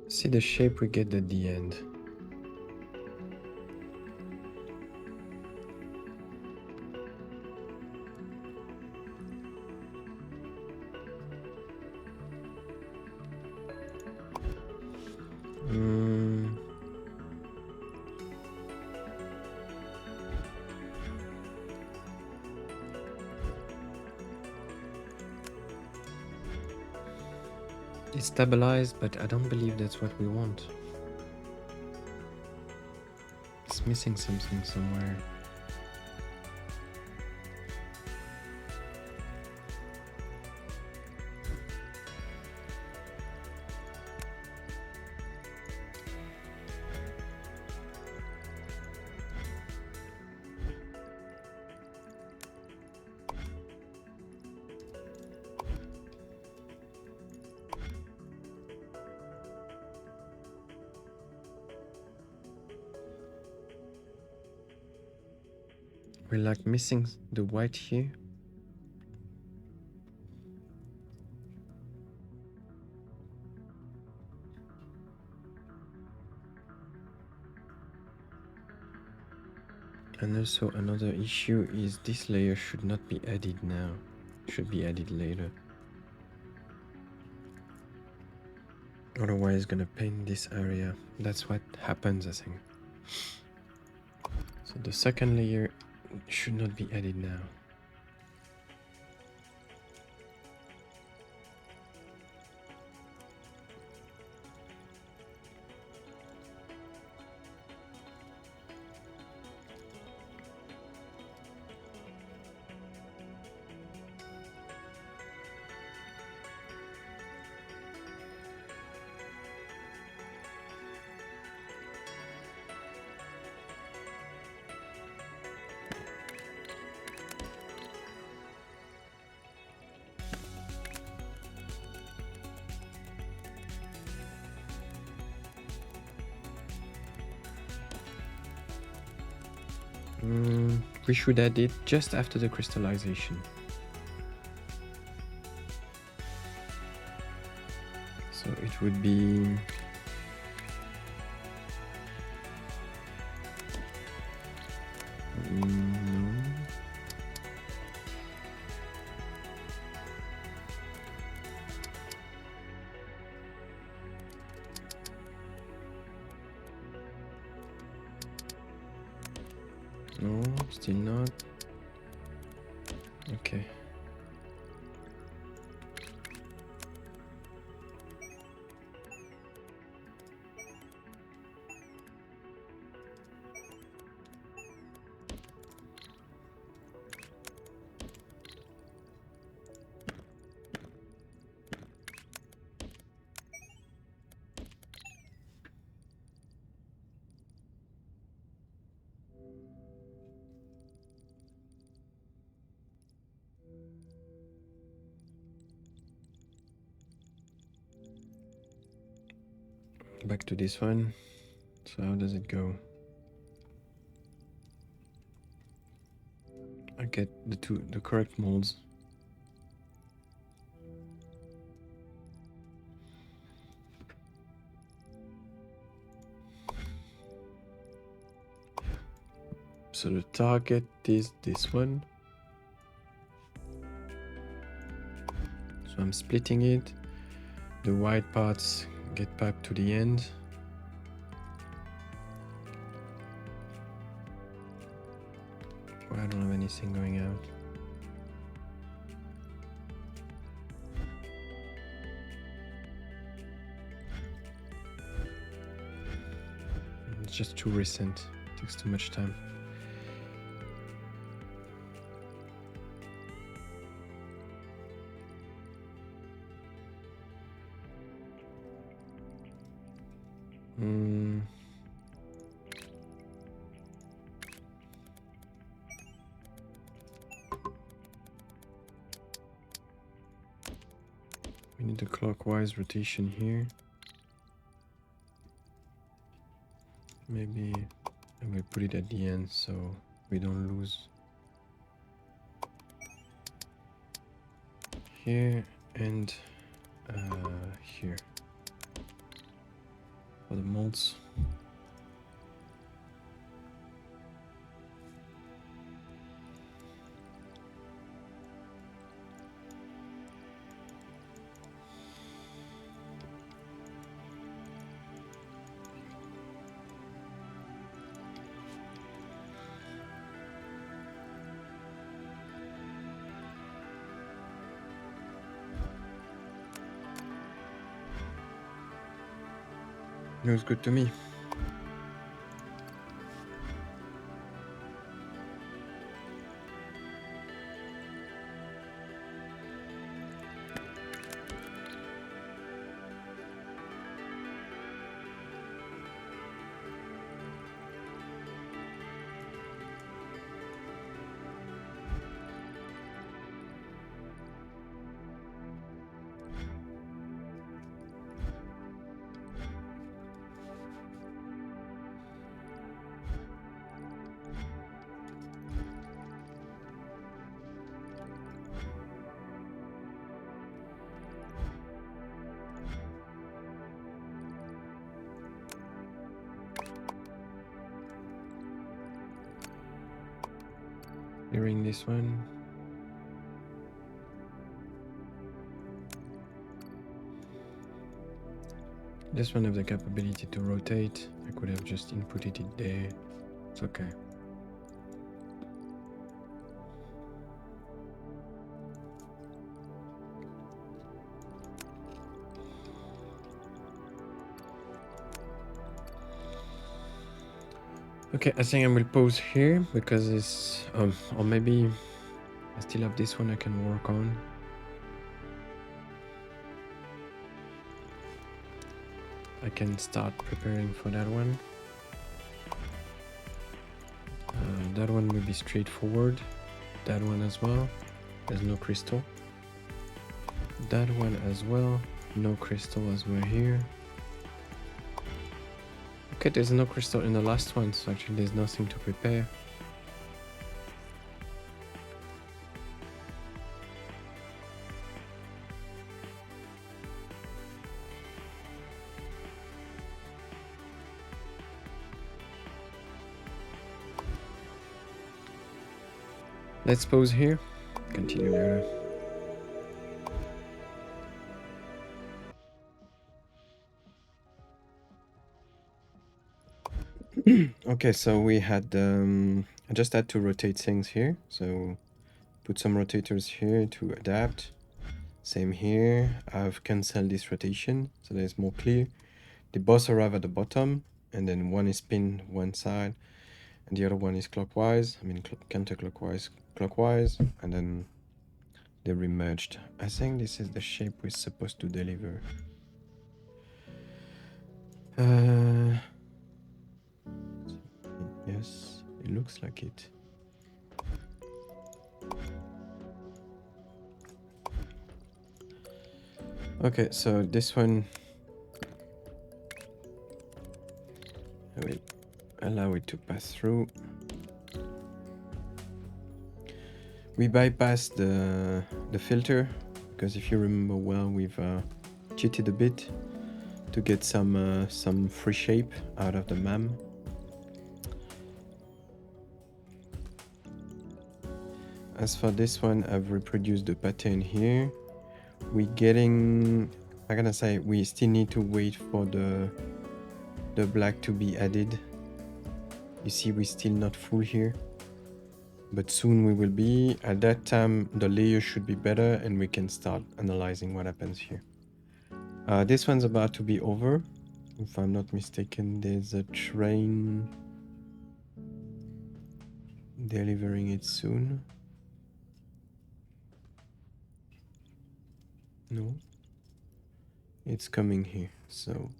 See the shape we get at the end. It's stabilized, but I don't believe that's what we want. It's missing something somewhere. We're like missing the white here. And also another issue is this layer should not be added now. Should be added later. Otherwise it's gonna paint this area. That's what happens, I think. So the second layer should not be added now. We should add it just after the crystallization. So it would be no, still not. Okay. Back to this one. So how does it go? I get the correct molds. So the target is this one. So I'm splitting it. The white parts get back to the end. Well, I don't have anything going out. It's just too recent. It takes too much time. We need a clockwise rotation here. Maybe I will put it at the end so we don't lose. Here and here for the molds. Looks good to me. Hearing this one. This one have the capability to rotate. I could have just inputted it there. It's okay. Okay, I think I will pause here because it's or maybe I still have this one I can work on. I can start preparing for that one. That one will be straightforward. That one as well. There's no crystal. That one as well. No crystal as we're here. Okay, there's no crystal in the last one, so actually there's nothing to prepare. Let's pause here. Continue later. Okay, so we had I just had to rotate things here. So put some rotators here to adapt. Same here. I've cancelled this rotation so that it's more clear. They both arrive at the bottom, and then one is pinned one side and the other one is clockwise. I mean counterclockwise, clockwise, and then they remerged. I think this is the shape we're supposed to deliver. Yes, it looks like it. Okay, so this one, I will allow it to pass through. We bypassed the filter because if you remember well, we've cheated a bit to get some free shape out of the MAM. As for this one, I've reproduced the pattern here. We're getting, I'm gonna say, we still need to wait for the black to be added. You see, we're still not full here, but soon we will be. At that time, the layer should be better and we can start analyzing what happens here. This one's about to be over. If I'm not mistaken, there's a train delivering it soon. No, it's coming here. So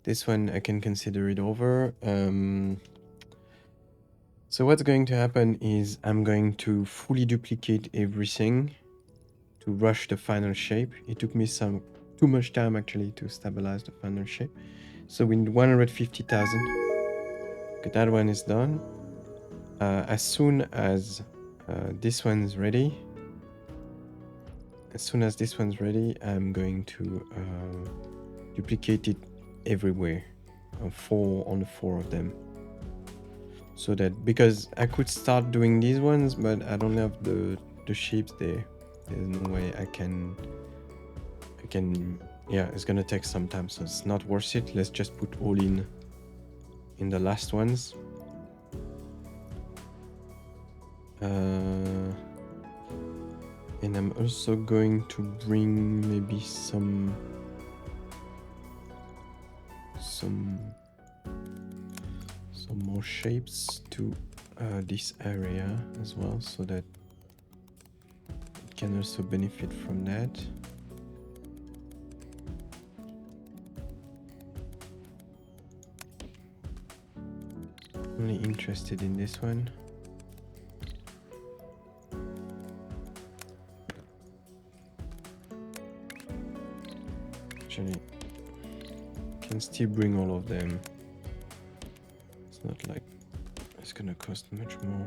this one I can consider it over. So what's going to happen is I'm going to fully duplicate everything to rush the final shape. It took me too much time actually to stabilize the final shape. So we need 150,000. Okay, that one is done. As soon as this one's ready, I'm going to duplicate it everywhere, on the four of them. So that, because I could start doing these ones, but I don't have the shapes there. There's no way I can, yeah, it's gonna take some time, so it's not worth it. Let's just put all in the last ones. And I'm also going to bring maybe some more shapes to this area as well, so that it can also benefit from that. Only interested in this one. Actually, can still bring all of them. It's not like it's gonna cost much more.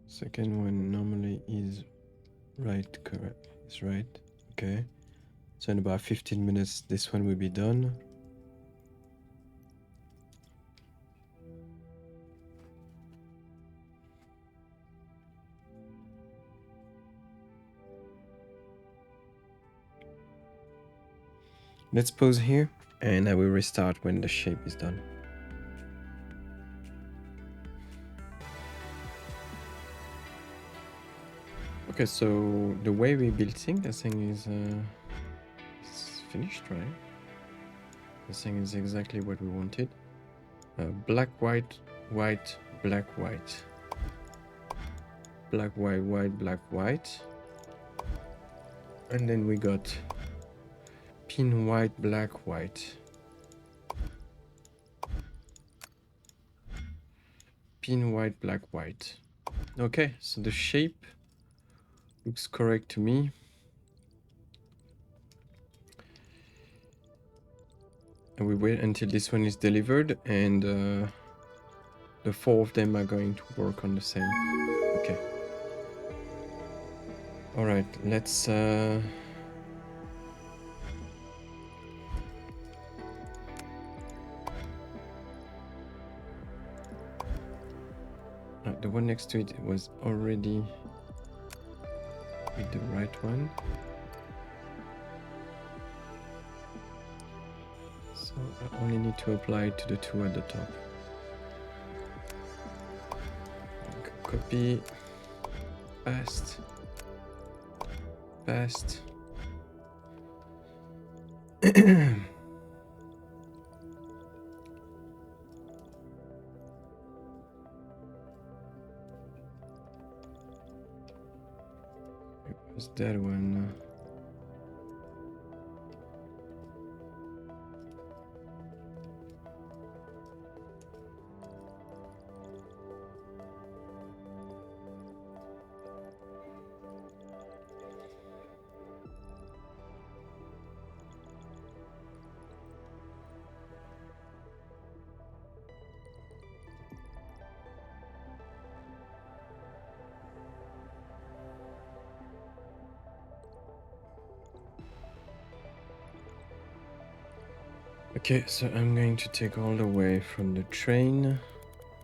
Second one normally is right, correct. It's right. Okay. So in about 15 minutes, this one will be done. Let's pause here and I will restart when the shape is done. Okay, so the way we built things, I think is it's finished, right? I think is exactly what we wanted. Black, white, white, black, white. Black, white, white, black, white. And then we got pin white, black, white. Pin white, black, white. Okay, so the shape Looks correct to me. And we wait until this one is delivered, and the 4 of them are going to work on the same. Okay. All right, let's the one next to it was already with the right one. So I only need to apply it to the 2 at the top. Copy, paste, paste. It was that one. Okay, so I'm going to take all the way from the train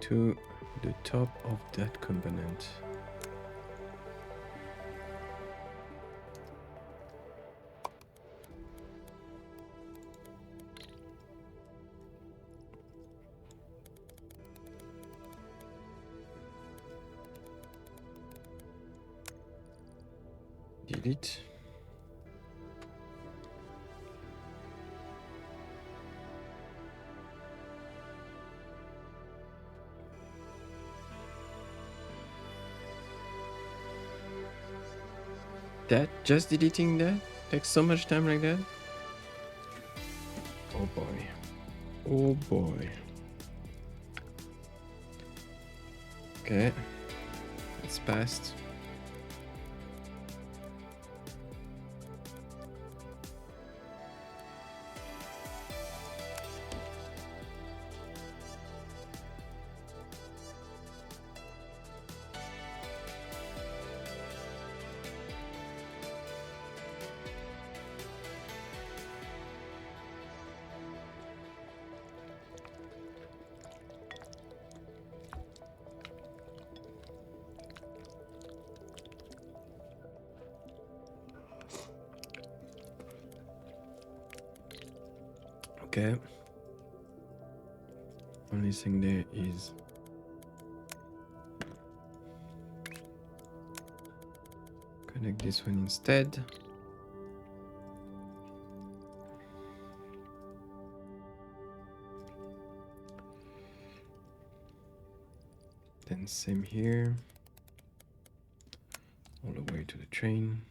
to the top of that component. Delete. That, just deleting that takes so much time like that? Oh boy. Oh boy. Okay. It's passed. Okay. Only thing there is connect this one instead. Then same here. All the way to the train.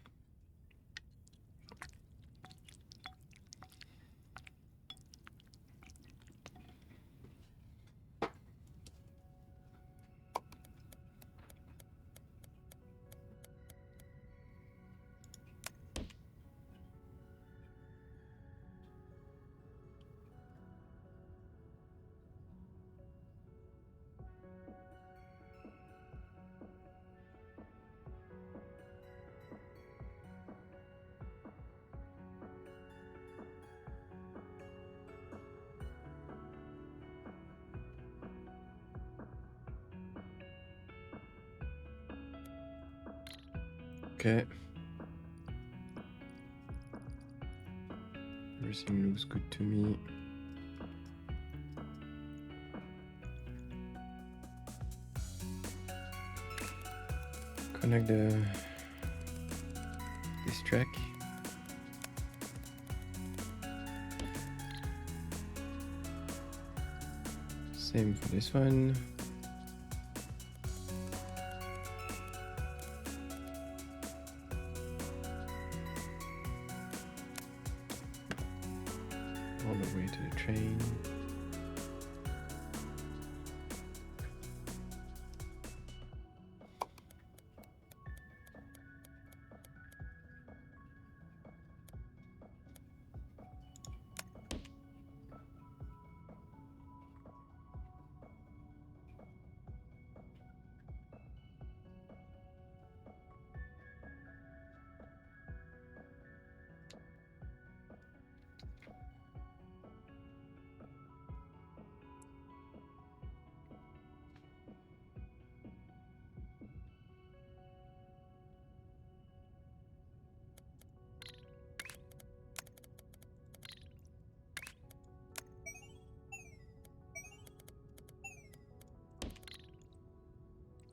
Okay. Everything looks good to me. Connect this track. Same for this one. All the way to the train.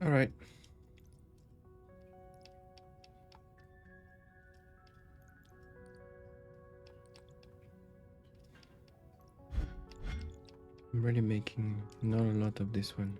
All right. I'm really making not a lot of this one.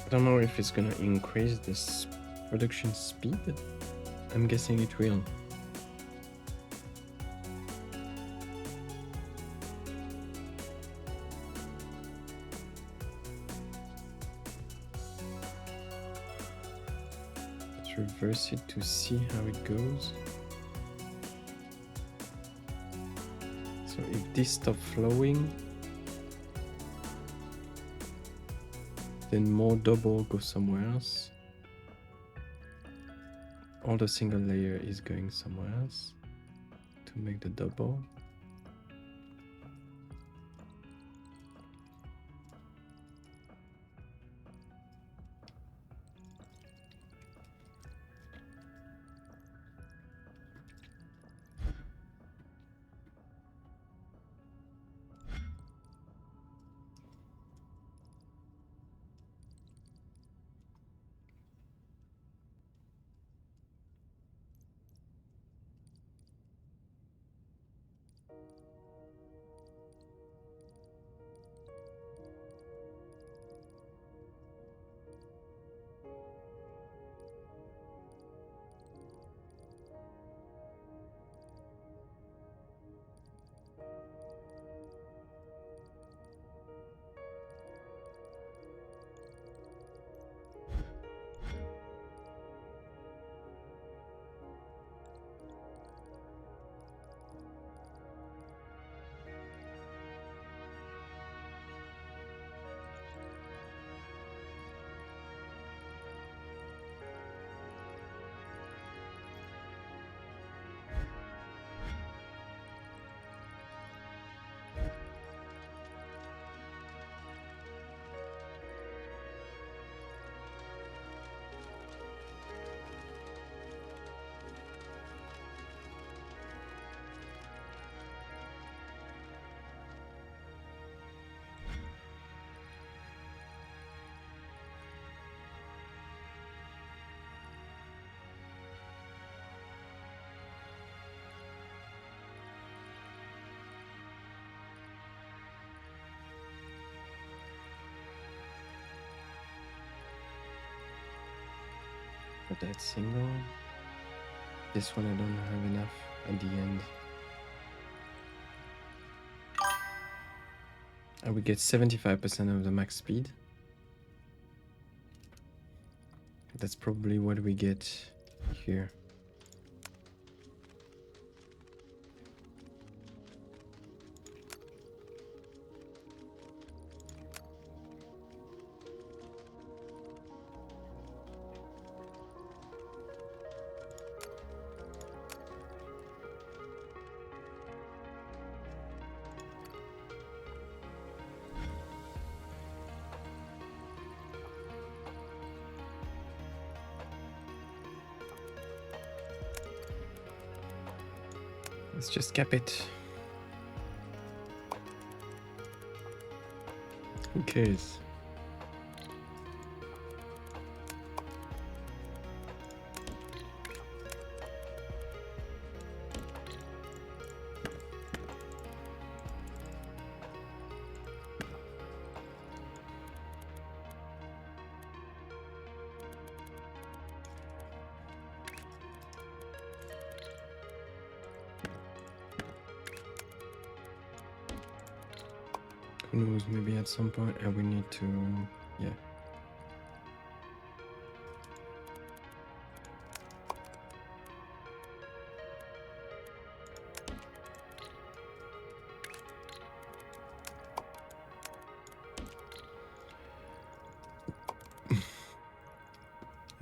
I don't know if it's gonna increase this production speed. I'm guessing it will. Let's reverse it to see how it goes. So if this stops flowing, then more double goes somewhere else. All the single layer is going somewhere else to make the double. For that single, this one I don't have enough at the end. I would get 75% of the max speed. That's probably what we get here. Let's just cap it. Who cares? Who knows, maybe at some point I will need to, yeah.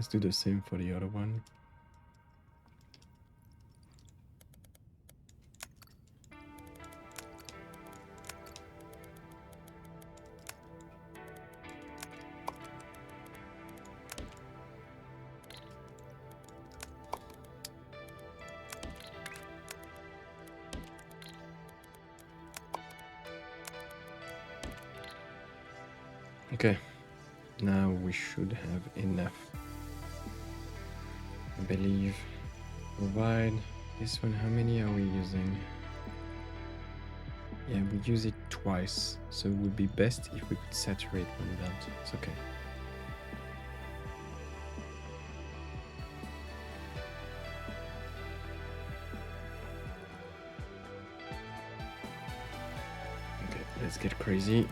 Let's do the same for the other one. Okay, now we should have enough. I believe. Provide this one. How many are we using? Yeah, we use it twice, so it would be best if we could saturate one belt. It's okay. Okay, let's get crazy.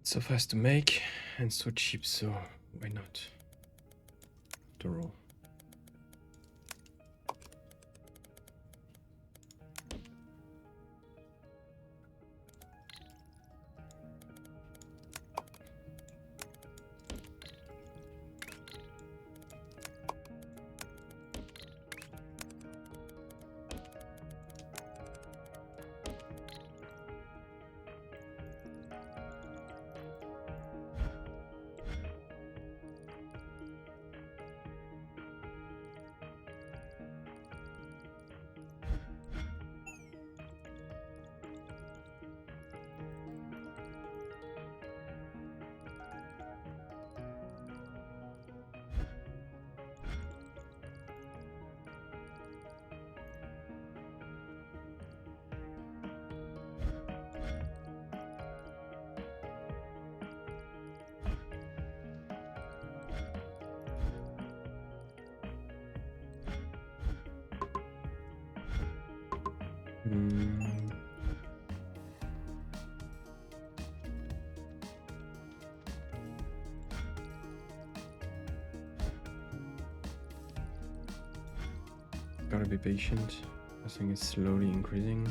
So fast to make and so cheap, so why not? After all. Gotta be patient. I think it's slowly increasing.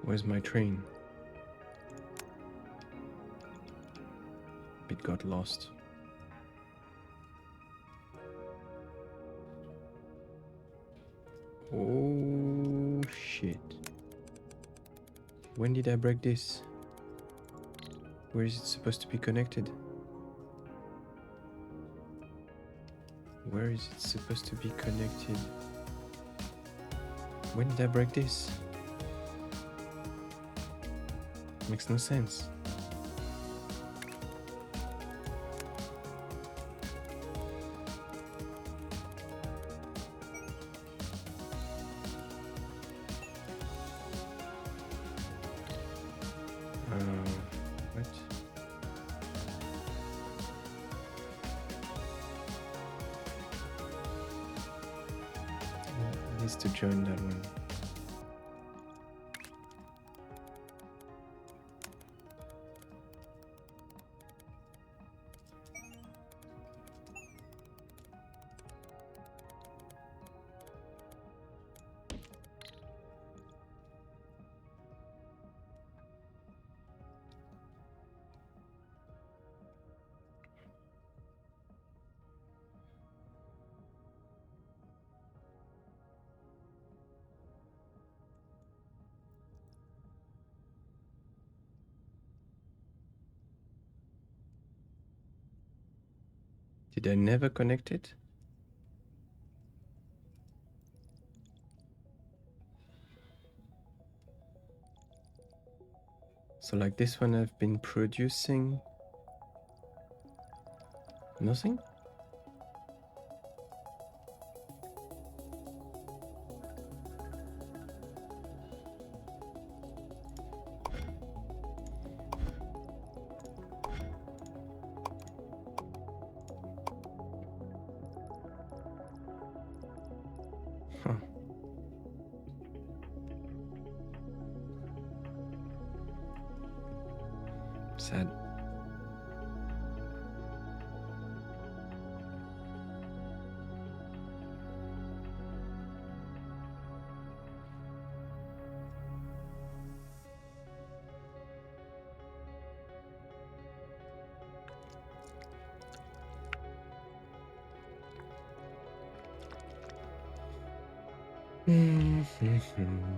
Where's my train? It got lost. Oh shit. When did I break this? Where is it supposed to be connected? Where is it supposed to be connected? When did I break this? Makes no sense. What? It needs to join that one. Did I never connect it? So like this one I've been producing nothing? Huh. Sad.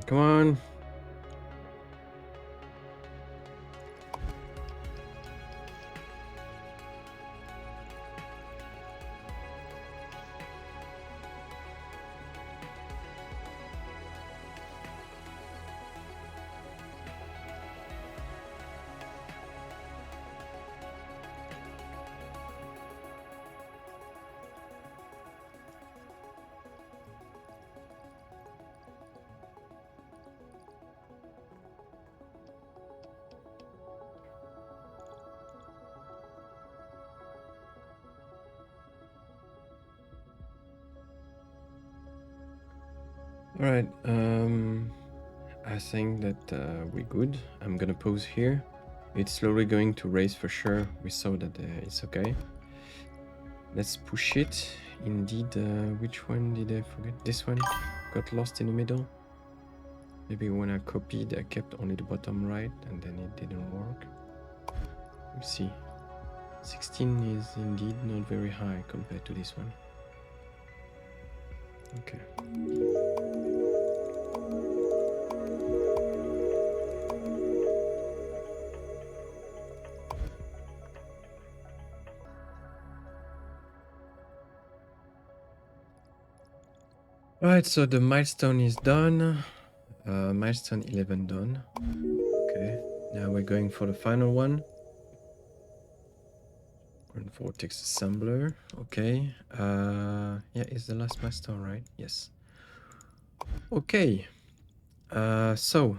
Come on. All right. I think that we're good. I'm gonna pause here. It's slowly going to raise for sure. We saw that it's okay. Let's push it. Indeed, which one did I forget? This one got lost in the middle. Maybe when I copied, I kept only the bottom right and then it didn't work. We'll see. 16 is indeed not very high compared to this one. Okay. Alright, so the milestone is done. Milestone 11 done. Okay, now we're going for the final one. And vortex assembler. Okay. Yeah, it's the last milestone, right? Yes. Okay. So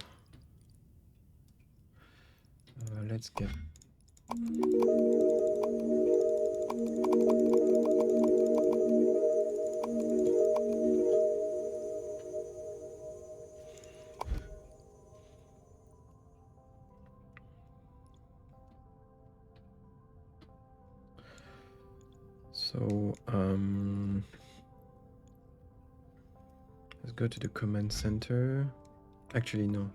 let's get. So let's go to the command center. Actually, no.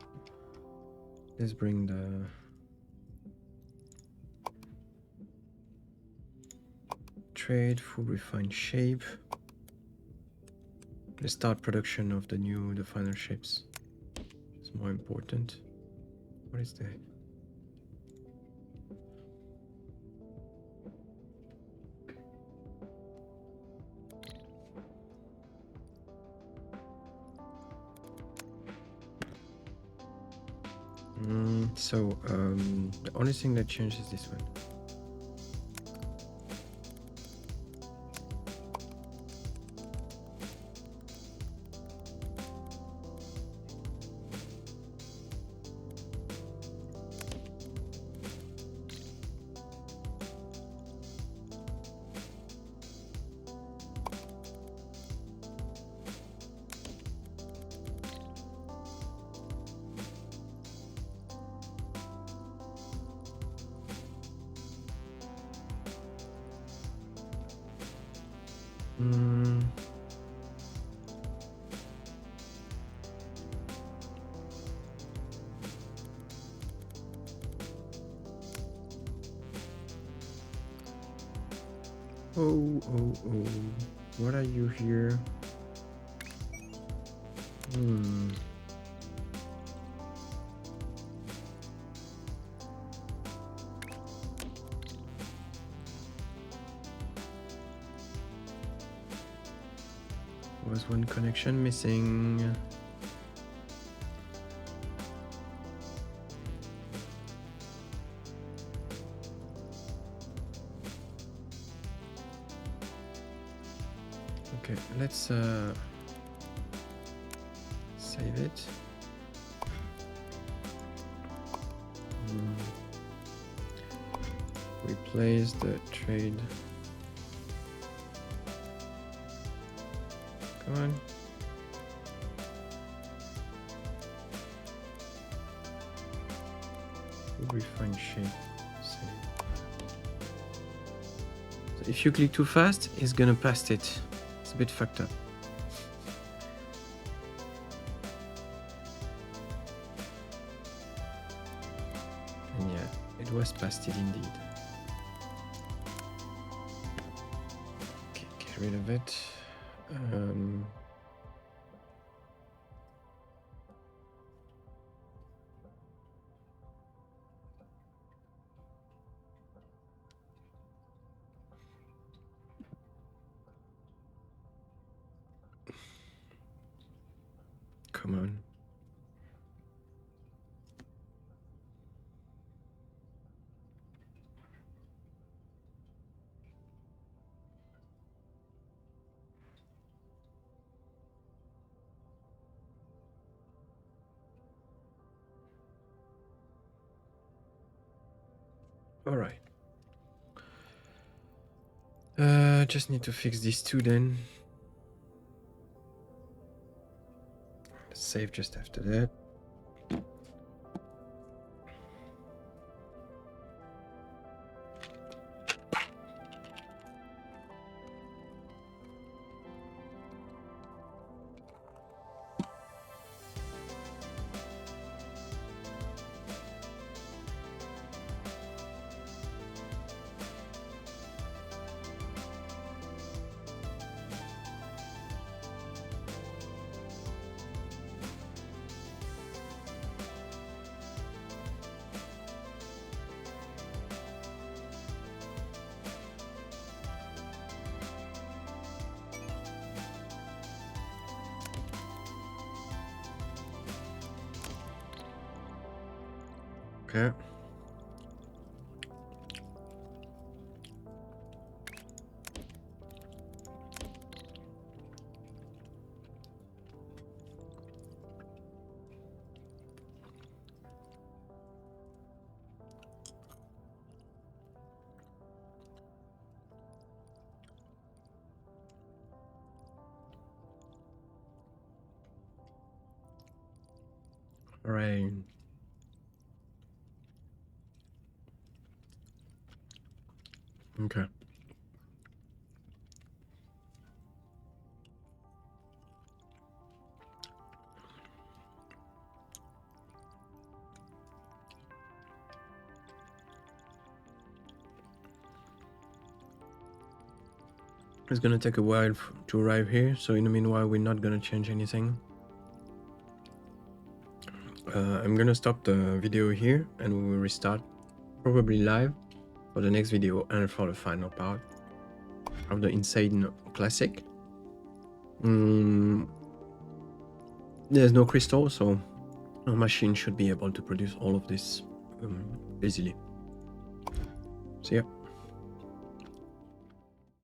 Let's bring the trade full refined shape. Let's start production of the final shapes. It's more important. What is that? The only thing that changes is this one. Oh, what are you here? was one connection missing. Okay, let's save it. Replace the trade. Come on. Refine shape. Save. So if you click too fast, it's gonna paste it. It's a bit fucked up. And yeah, it was pasted indeed. Okay, get rid of it. Come on. All right. Just need to fix these two then. Save just after that. Okay. All right. Okay. It's gonna take a while to arrive here, so in the meanwhile, we're not gonna change anything. I'm gonna stop the video here and we will restart, probably live, for the next video and for the final part of the Insane Classic. There's no crystal, so our machine should be able to produce all of this easily. So yeah.